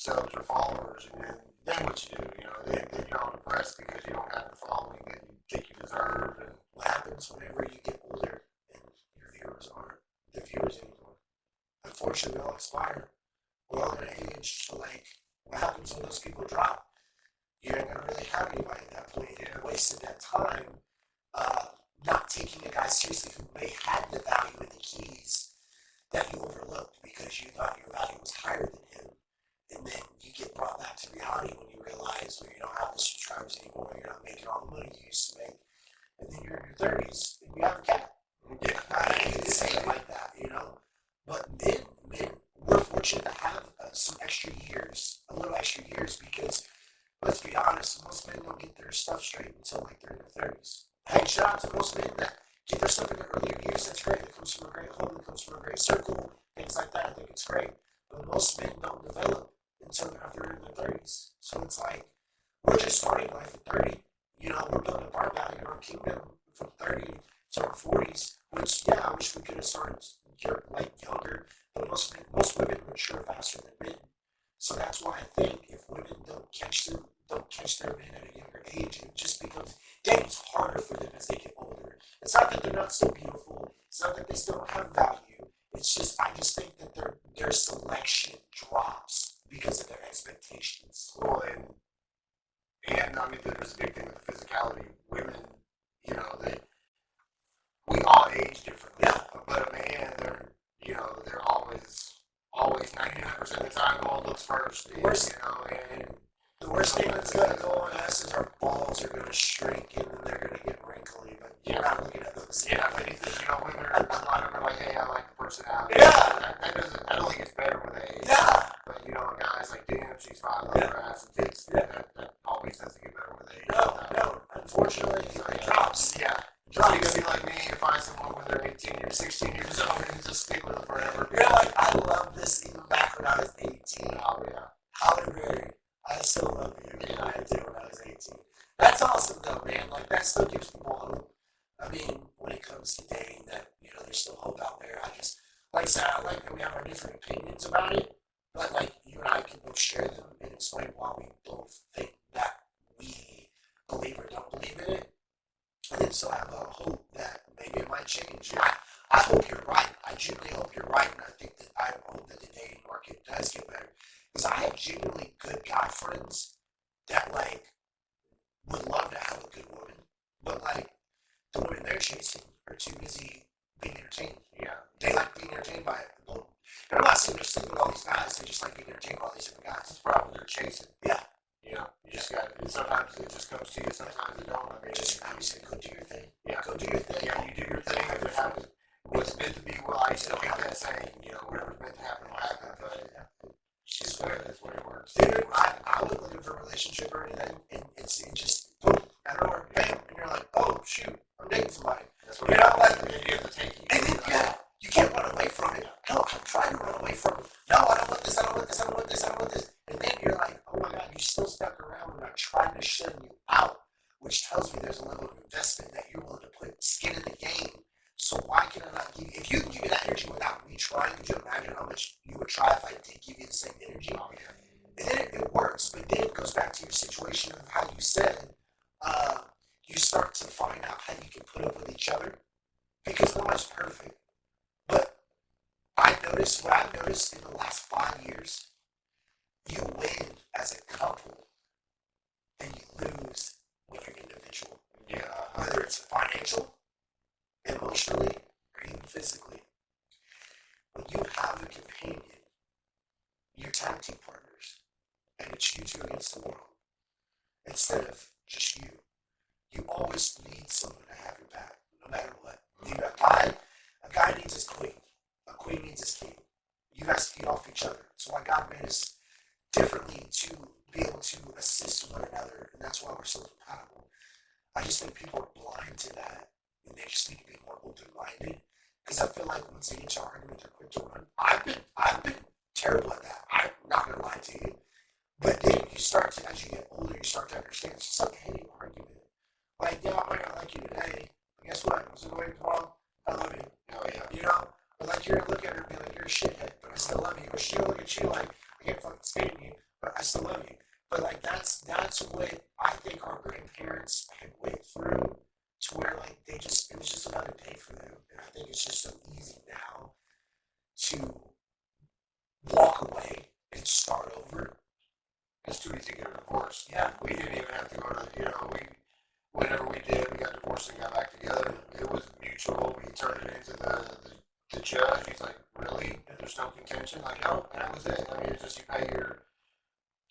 subs or followers, and then what you do, then you're all depressed because you don't have the following that you think you deserve. And
what happens whenever you get older and your viewers aren't the viewers anymore? Unfortunately, we all expire. We're all in an age, so like, what happens when those people drop? You're not gonna really have anybody at that point. You wasted that time not taking a guy seriously who may have the value and the keys that you overlooked because you thought your value was higher than him. And then you get brought back to reality when you realize when you don't have the subscribers anymore, you're not making all the money you used to make. And then you're in your 30s and you have a cat. Yeah, I hate to say it like that, But men, we're fortunate to have some extra years, a little extra years, because let's be honest, most men don't get their stuff straight until like they're in their 30s. Hey, shout out to most men that get their stuff in the earlier years. That's great. It comes from a great home, it comes from a great circle, things like that. I think it's great. But most men don't develop until after they're in their 30s. So it's like, we're just starting life at 30. We're building up our value in our kingdom from 30 to our 40s, which, yeah, I wish we could have started younger, but most women mature faster than men. So that's why I think if women don't catch their men at a younger age, it just becomes dating's harder for them as they get older. It's not that they're not so beautiful. It's not that they still don't have value. It's just I just think that their selection drops because of their expectations.
Well, and I mean, there's a big thing with the physicality. Women, they we all age differently.
Yeah.
But a man, they're always 99% of the time going looks first. And
the worst thing that's going to go on us is our balls are going to shrink and then they're going to get wrinkly. But you're not looking at those.
Yeah, if anything, women are like, hey, I like the personality.
Yeah.
I don't think it's better with age.
Yeah.
But guys like, damn, she's fine, love her ass and tits. That always has to get better with age.
No. Unfortunately, it drops.
Yeah. So you're gonna be like me and find someone when they're 18 or 16 years old and just stick with them forever.
You're like, I love this even back when I was 18.
Oh, yeah.
Halle Berry, I still love you. Yeah, I did when I was 18. That's awesome though, man. Like, that still gives people hope. I mean, when it comes to dating, that, there's still hope out there. Like I said, I like that we have our different opinions about it, but like, you and I can both share them and explain why we both think that we believe or don't believe in it. And then still have a hope that maybe it might change. I hope you're right. I genuinely hope you're right, and I hope that the dating market does get better. Because I have genuinely good guy friends that like would love to have a good woman, but like the women they're chasing are too busy being entertained. Yeah, they like being entertained by it. And I'm not saying they're sleeping with all these guys. They just like being entertained by all these different guys.
That's probably they're chasing.
Yeah.
You just got it. Sometimes it just comes to you, sometimes it don't. I mean,
just obviously go do your thing.
Yeah,
go do your thing.
Yeah, you do your thing. If it happens, what's meant to be, well, I still have that saying, whatever's meant to happen will happen. But it's just that's the way it works.
Dude, I was looking for a relationship or anything, and it just boom, out of nowhere, bam, and you're like, oh shoot, I'm dating somebody.
That's what you have to take you.
And then you can't run away from it. No, I'm trying to run away from it. No, I don't want this. I don't want this. I don't want this. I don't want this. And then you're like, oh my God, you're still stuck around when I'm trying to shut you out, which tells me there's a level of investment that you're willing to put skin in the game. So why can I not give you? If you can give me that energy without me trying, could you imagine how much you would try if I did give you the same energy?
Oh, yeah.
And then it works, but then it goes back to your situation of how you said, you start to find out how you can put up with each other, because nobody's perfect. But what I've noticed in the last 5 years, you win as a couple and you lose with your individual.
Yeah.
Whether it's financial, emotionally, or even physically. When you have a companion, you're tag team partners, and it's you two against the world, instead of just you. You always need someone to have your back, no matter what. A guy needs his queen. A queen needs his king. You guys feed off each other. That's why God made us differently, to be able to assist one another, and that's why we're so compatible. I just think people are blind to that, and they just need to be more open-minded. Because I feel like once they get to argument, they're quick to run. I've been terrible at that. I'm not gonna lie to you. But then you start to, as you get older, you start to understand it's just like a hating argument. Like, yeah, I might not like you today, but guess what? Was it going tomorrow? I love you. Oh yeah. But like, you're gonna look at her and be like, you're a shithead, but I still love you. Or she'll look at you like, I can't fucking stand you, but I still love you. But like that's what I think our grandparents had went through to where like it was just another day for them. And I think it's just so easy now to walk away and start over.
It's too easy to get a divorce.
Yeah.
We didn't even have to go to, whenever we did, we got divorced and got back together. It was mutual. We turned it into the judge. He's like, really? There's no contention? Like, no. And that was it. I mean, it's just you pay your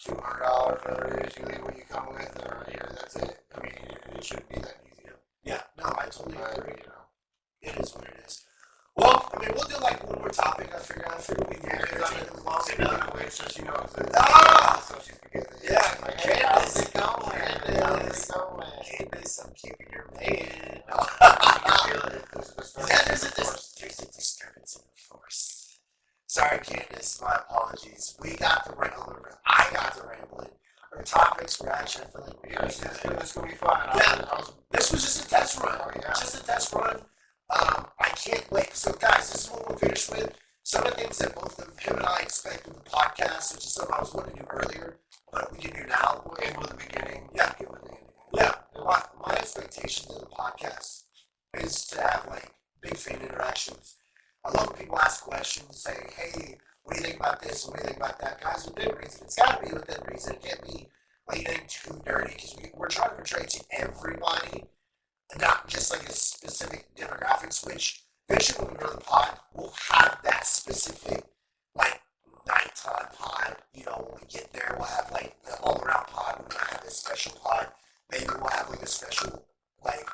$200, whatever it is, you leave what you come with, or here, that's it. I mean, it shouldn't be that easy.
Yeah, no, I totally agree.
But,
It is what it is. Well, I mean, we'll do like one more topic. I figured we'd be here long enough.
So she knows so she's forgetting.
Yeah,
like, hey, how's it going?
Candace, I'm keeping your man. There's a disturbance in the force. Sorry, Candace, my apologies. I got the rambling. Our topics were actually, I feel like
it's going to be fun.
Yeah, this was just a test run. Just a test run. I can't wait. So, guys, this is what we'll finish with. Some of the things that both of him and I expect with the podcast, which is something I was wanting to do earlier, but we can do now.
We'll end with the beginning.
Yeah. Yeah. My expectations of the podcast is to have, like, big fan interactions. I love when people ask questions, saying, hey, what do you think about this and what do you think about that? Guys, within reason. It's got to be within reason. It can't be, like, anything too dirty, because we're trying to portray to everybody, not just like a specific demographics, which eventually when we grow the pod, we'll have that specific like nighttime pod. When we get there, we'll have like the all around pod. We're gonna have this special pod. Maybe we'll have like a special like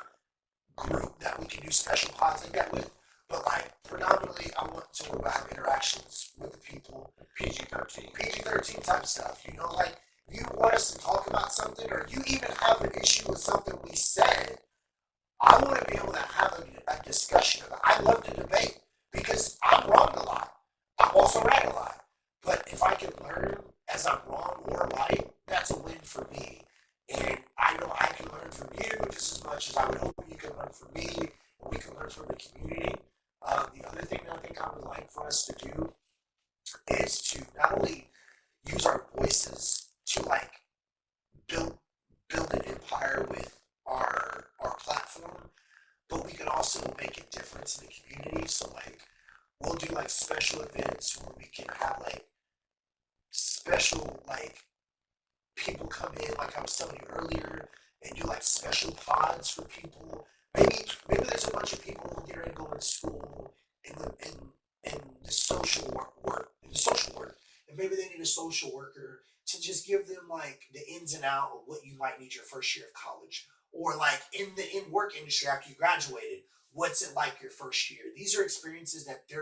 group that we can do special pods like that with. But like predominantly, I want to have interactions with the people. PG-13 type stuff. Like if you want us to talk about something, or you even have an issue with something we said, I want to be able to have a discussion about it. I love to debate because I'm wrong a lot. I'm also right a lot. But if I can learn as I'm wrong or right, that's a win for me. And I know I can learn from you just as much as I would hope you can learn from me, and we can learn from the community. The other thing that I think I would like for us to do is to not only use our voices to like build an empire with our platform, but we can also make a difference in the community. So like we'll do like special events where we can have like special like people come in, like I was telling you earlier, and do like special pods for people. Maybe there's a bunch of people who get ready to go to school in the social work, and maybe they need a social worker to just give them like the ins and out of what you might need your first year of college, or like in work industry after you graduated, what's it like your first year? These are experiences that they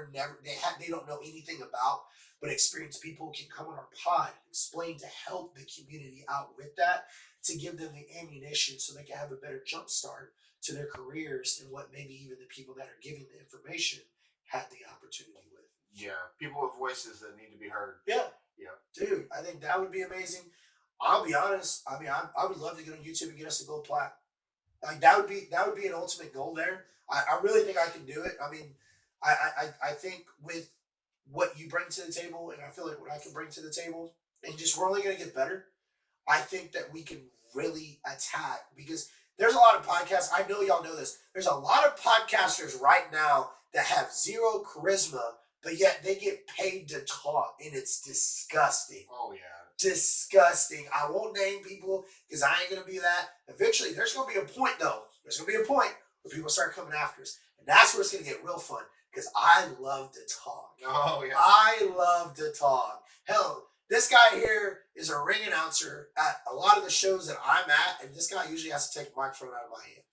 don't know anything about, but experienced people can come on our pod and explain to help the community out with that, to give them the ammunition so they can have a better jump start to their careers than what maybe even the people that are giving the information had the opportunity with.
Yeah, people with voices that need to be heard.
Yeah. Dude, I think that would be amazing. I'll be honest. I mean, I would love to get on YouTube and get us a gold plaque. Like that would be an ultimate goal there. I really think I can do it. I mean, I think with what you bring to the table, and I feel like what I can bring to the table, and just we're only going to get better. I think that we can really attack, because there's a lot of podcasts. I know y'all know this. There's a lot of podcasters right now that have zero charisma, but yet they get paid to talk, and it's disgusting.
Oh, yeah.
Disgusting. I won't name people because I ain't going to be that. Eventually, there's going to be a point, though. There's going to be a point where people start coming after us. And that's where it's going to get real fun, because I love to talk.
Oh, yeah.
I love to talk. Hell, this guy here is a ring announcer at a lot of the shows that I'm at, and this guy usually has to take the microphone out of my hand.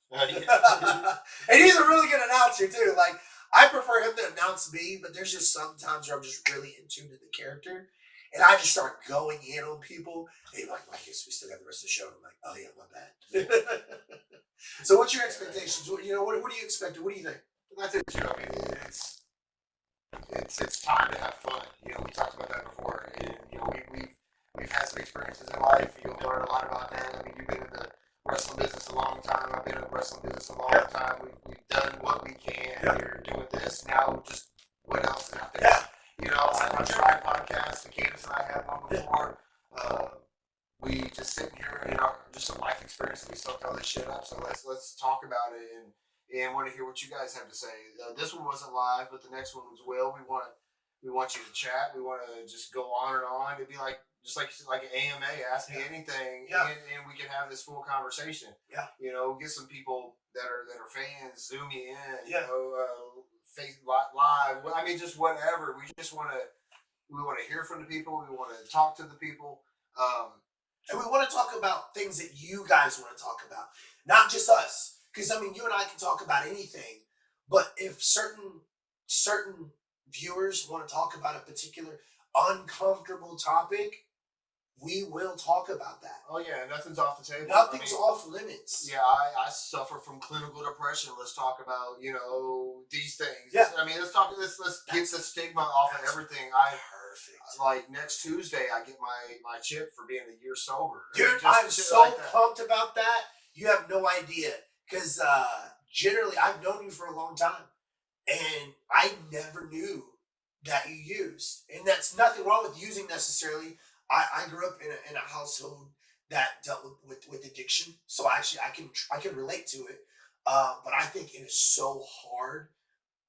And he's a really good announcer, too. Like, I prefer him to announce me, but there's just some times where I'm just really in tune to the character, and I just start going in on people. Hey, like, Micas, we still got the rest of the show. And I'm like, oh yeah, my bad. So, what's your expectations? What do you expect? What do you think?
That's it, too. I mean, it's time to have fun. We talked about that before, and we've had some experiences in life. You'll learn a lot about that. I mean, you've been in the wrestling business a long time. I've been in the wrestling business a long time. We've done what we can. We're doing this now. Just what else is out there? I tried podcasts. Candace and I had one before. we just sitting here in our just some life experience. We soaked all this shit up. So let's talk about it and want to hear what you guys have to say. This one wasn't live, but the next one was will. We want you to chat. We want to just go on and on. It'd be like just like an AMA. Ask me anything, and we can have this full conversation.
Yeah.
You know, get some people that are fans. Zoom me in.
Yeah.
You know, face live. I mean, just whatever. We want to hear from the people. We want to talk to the people.
And we want to talk about things that you guys want to talk about, not just us. Because I mean, you and I can talk about anything, but if certain viewers want to talk about a particular uncomfortable topic, we will talk about that.
Oh yeah, nothing's off the table.
Nothing's off limits.
Yeah, I suffer from clinical depression. Let's talk about these things.
Yeah.
I mean, let's get the stigma off of everything.
Perfect.
Like next Tuesday, I get my chip for being a year sober.
Dude, I'm so pumped about that. You have no idea, because generally I've known you for a long time, and I never knew that you used, and that's nothing wrong with using necessarily. I grew up in a household that dealt with addiction, so actually I can relate to it. But I think it is so hard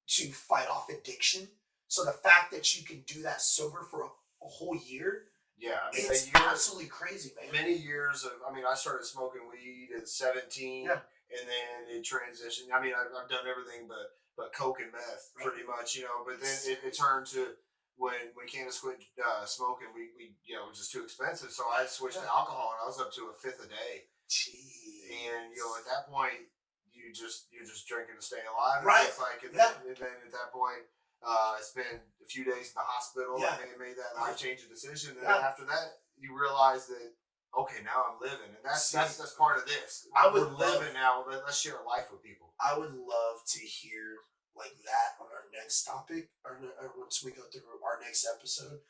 to fight off addiction. So the fact that you can do that sober for a whole year,
yeah, I mean,
it's absolutely crazy, man.
Many years of, I mean, I started smoking weed at 17,
Yeah.
and then it transitioned. I mean, I've done everything but coke and meth, pretty much, But then it turned to when Candace quit smoking, we it was just too expensive, so I switched to alcohol, and I was up to a fifth a day.
Jeez.
And at that point, you're just drinking to stay alive.
Right.
It's like, and
Yeah.
then at that point, I spent a few days in the hospital.
Yeah.
And made that life changing decision. And
Yeah.
then after that, you realize that okay, now I'm living, and that's part of this.
We're
living now. Let's share life with people.
I would love to hear like that on our next topic, or once we go through our next episode.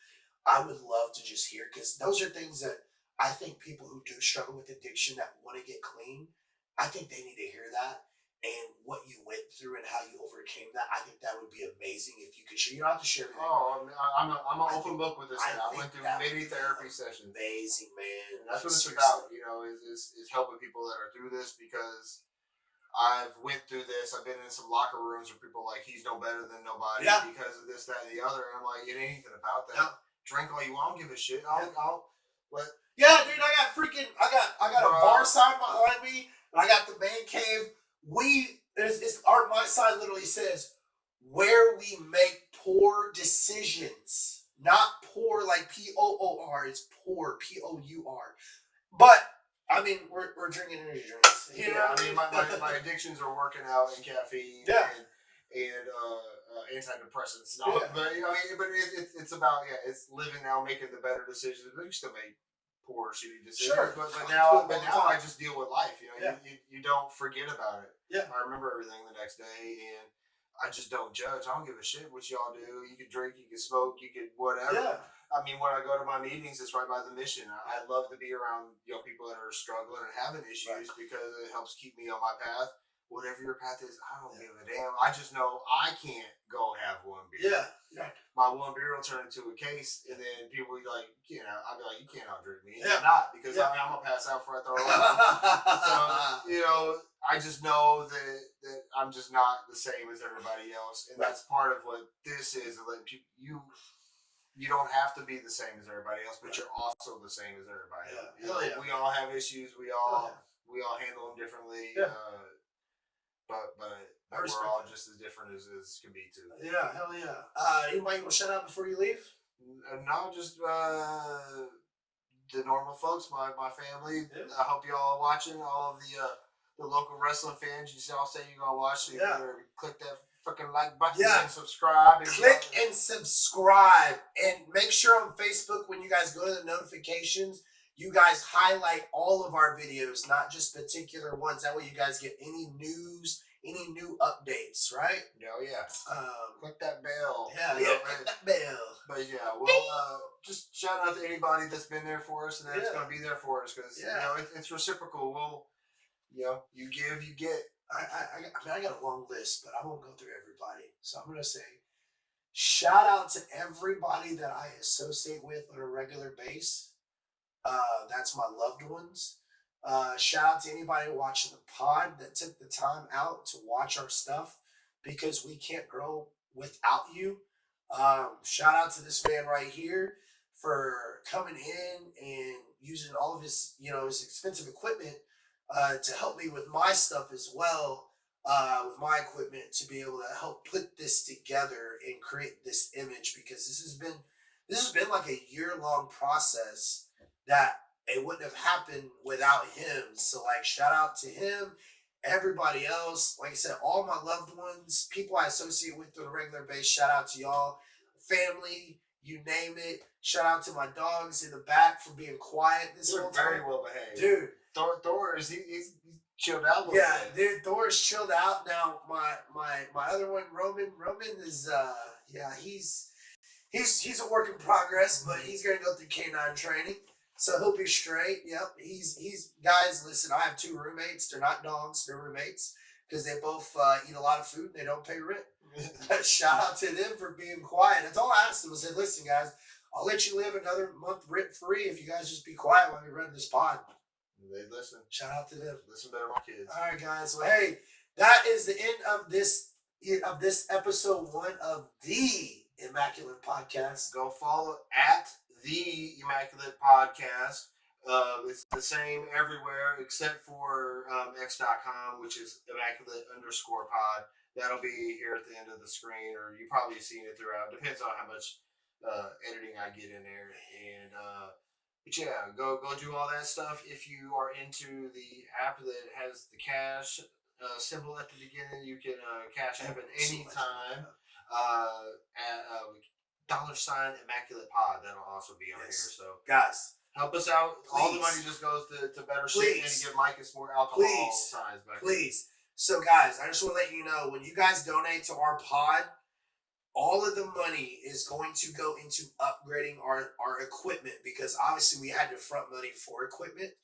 I would love to just hear, because those are things that I think people who do struggle with addiction that want to get clean, I think they need to hear that, and what you went through and how you overcame that. I think that would be amazing if you could share. You don't have to share everything.
Oh, I'm an open book with this. I went through many therapy sessions.
Amazing, man.
And that's what it's about. Is helping people that are through this, because I've went through this. I've been in some locker rooms where people are like, he's no better than nobody because of this, that, and the other. And I'm like, it ain't anything about that. No. Drink all you want. I don't give a shit.
Yeah, dude, I got a bar sign behind me, and I got the man cave. My sign literally says, where we make poor decisions. Not poor like P-O-O-R, it's poor, P-O-U-R. But I mean, we're drinking energy drinks.
I mean, my addictions are working out in caffeine and antidepressants. But it's about it's living now, making the better decisions. But you still make poor, shitty decisions.
Sure.
But now I just deal with life. You don't forget about it.
Yeah.
I remember everything the next day, and I just don't judge. I don't give a shit what y'all do. You can drink, you can smoke, you can whatever.
Yeah.
I mean, when I go to my meetings, it's right by the mission. I love to be around people that are struggling and having issues because it helps keep me on my path. Whatever your path is, I don't give a damn. I just know I can't go have one beer.
Yeah.
My one beer will turn into a case, and then people be like, I'll be like, you can't outdrink me.
Yeah.
Not because I'm gonna pass out before I throw up. So I just know that I'm just not the same as everybody else, and that's part of what this is. Like you don't have to be the same as everybody else, but you're also the same as everybody else. We all have issues. We all handle them differently.
Yeah.
But we're all just as different as can be too.
Yeah, hell yeah. Anybody want to shout out before you leave?
No, just the normal folks, my family. Yeah. I hope y'all are watching. All of the local wrestling fans. You all say you're gonna watch. So you better click that freaking like button and subscribe. And
click and subscribe, and make sure on Facebook when you guys go to the notifications, you guys highlight all of our videos, not just particular ones. That way you guys get any news, any new updates, right?
Oh, yeah. Click that bell.
Click that bell.
But just shout out to anybody that's been there for us and that's going to be there for us, because it's reciprocal. You give, you get.
I got a long list, but I won't go through everybody. So I'm going to say, shout out to everybody that I associate with on a regular basis. That's my loved ones. Shout out to anybody watching the pod that took the time out to watch our stuff because we can't grow without you. Shout out to this man right here for coming in and using all of his, his expensive equipment to help me with my stuff as well, with my equipment to be able to help put this together and create this image because this has been like a year-long process that it wouldn't have happened without him. So like shout out to him, everybody else, like I said, all my loved ones, people I associate with on a regular basis, shout out to y'all, family, you name it. Shout out to my dogs in the back for being quiet this whole time.
Very well behaved.
Dude.
Thor is he's chilled out a little bit.
Dude, Thor's chilled out now. My other one, Roman is he's a work in progress, but he's gonna go through canine training. So he'll be straight. Yep. He's guys, listen, I have 2 roommates. They're not dogs, they're roommates. Because they both eat a lot of food and they don't pay rent. Shout out to them for being quiet. That's all I asked them. I said, listen, guys, I'll let you live another month rent free if you guys just be quiet while we run this pod.
They listen.
Shout out to them.
Listen better, my kids.
All right, guys. Well, hey, that is the end of this episode 1 of the Immaculate Podcast.
Go follow at the Immaculate Podcast. It's the same everywhere except for x.com, which is immaculate_pod. That'll be here at the end of the screen, or you probably seen it throughout. Depends on how much editing I get in there. And but yeah, go do all that stuff. If you are into the app that has the cash symbol at the beginning, you can cash app at any time. At $sign Immaculate Pod. That'll also be on here. So
guys,
help us out. Please. All the money just goes to better shit and give Micas more alcohol signs back.
Please. So guys, I just want to let you know, when you guys donate to our pod, all of the money is going to go into upgrading our equipment, because obviously we had to front money for equipment,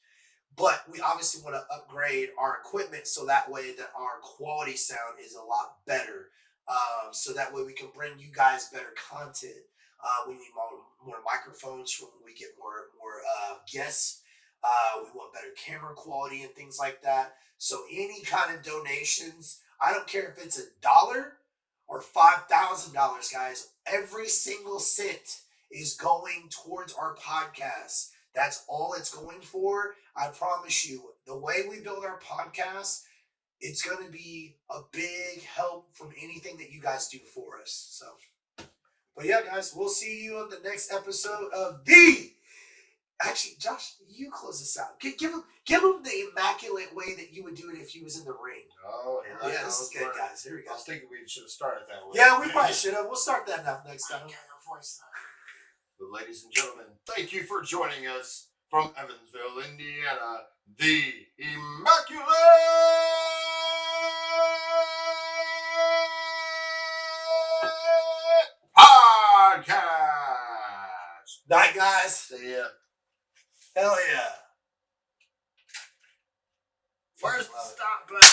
but we obviously want to upgrade our equipment so that way that our quality sound is a lot better. So that way we can bring you guys better content. We need more microphones when we get more guests. We want better camera quality and things like that. So any kind of donations, I don't care if it's $1 or $5,000, guys. Every single cent is going towards our podcast. That's all it's going for. I promise you, the way we build our podcast, it's going to be a big help from anything that you guys do for us. So, but yeah, guys, we'll see you on the next episode of the... Actually, Josh, you close this out. Give him the immaculate way that you would do it if you was in the ring.
Oh,
yeah, this is good, guys. Here we go.
I was thinking we should have started that way.
Yeah, we probably should have. We'll start that next time.
But ladies and gentlemen, thank you for joining us from Evansville, Indiana, the Immaculate Podcast.
Night, guys.
See ya.
Hell yeah.
Where's the stop button?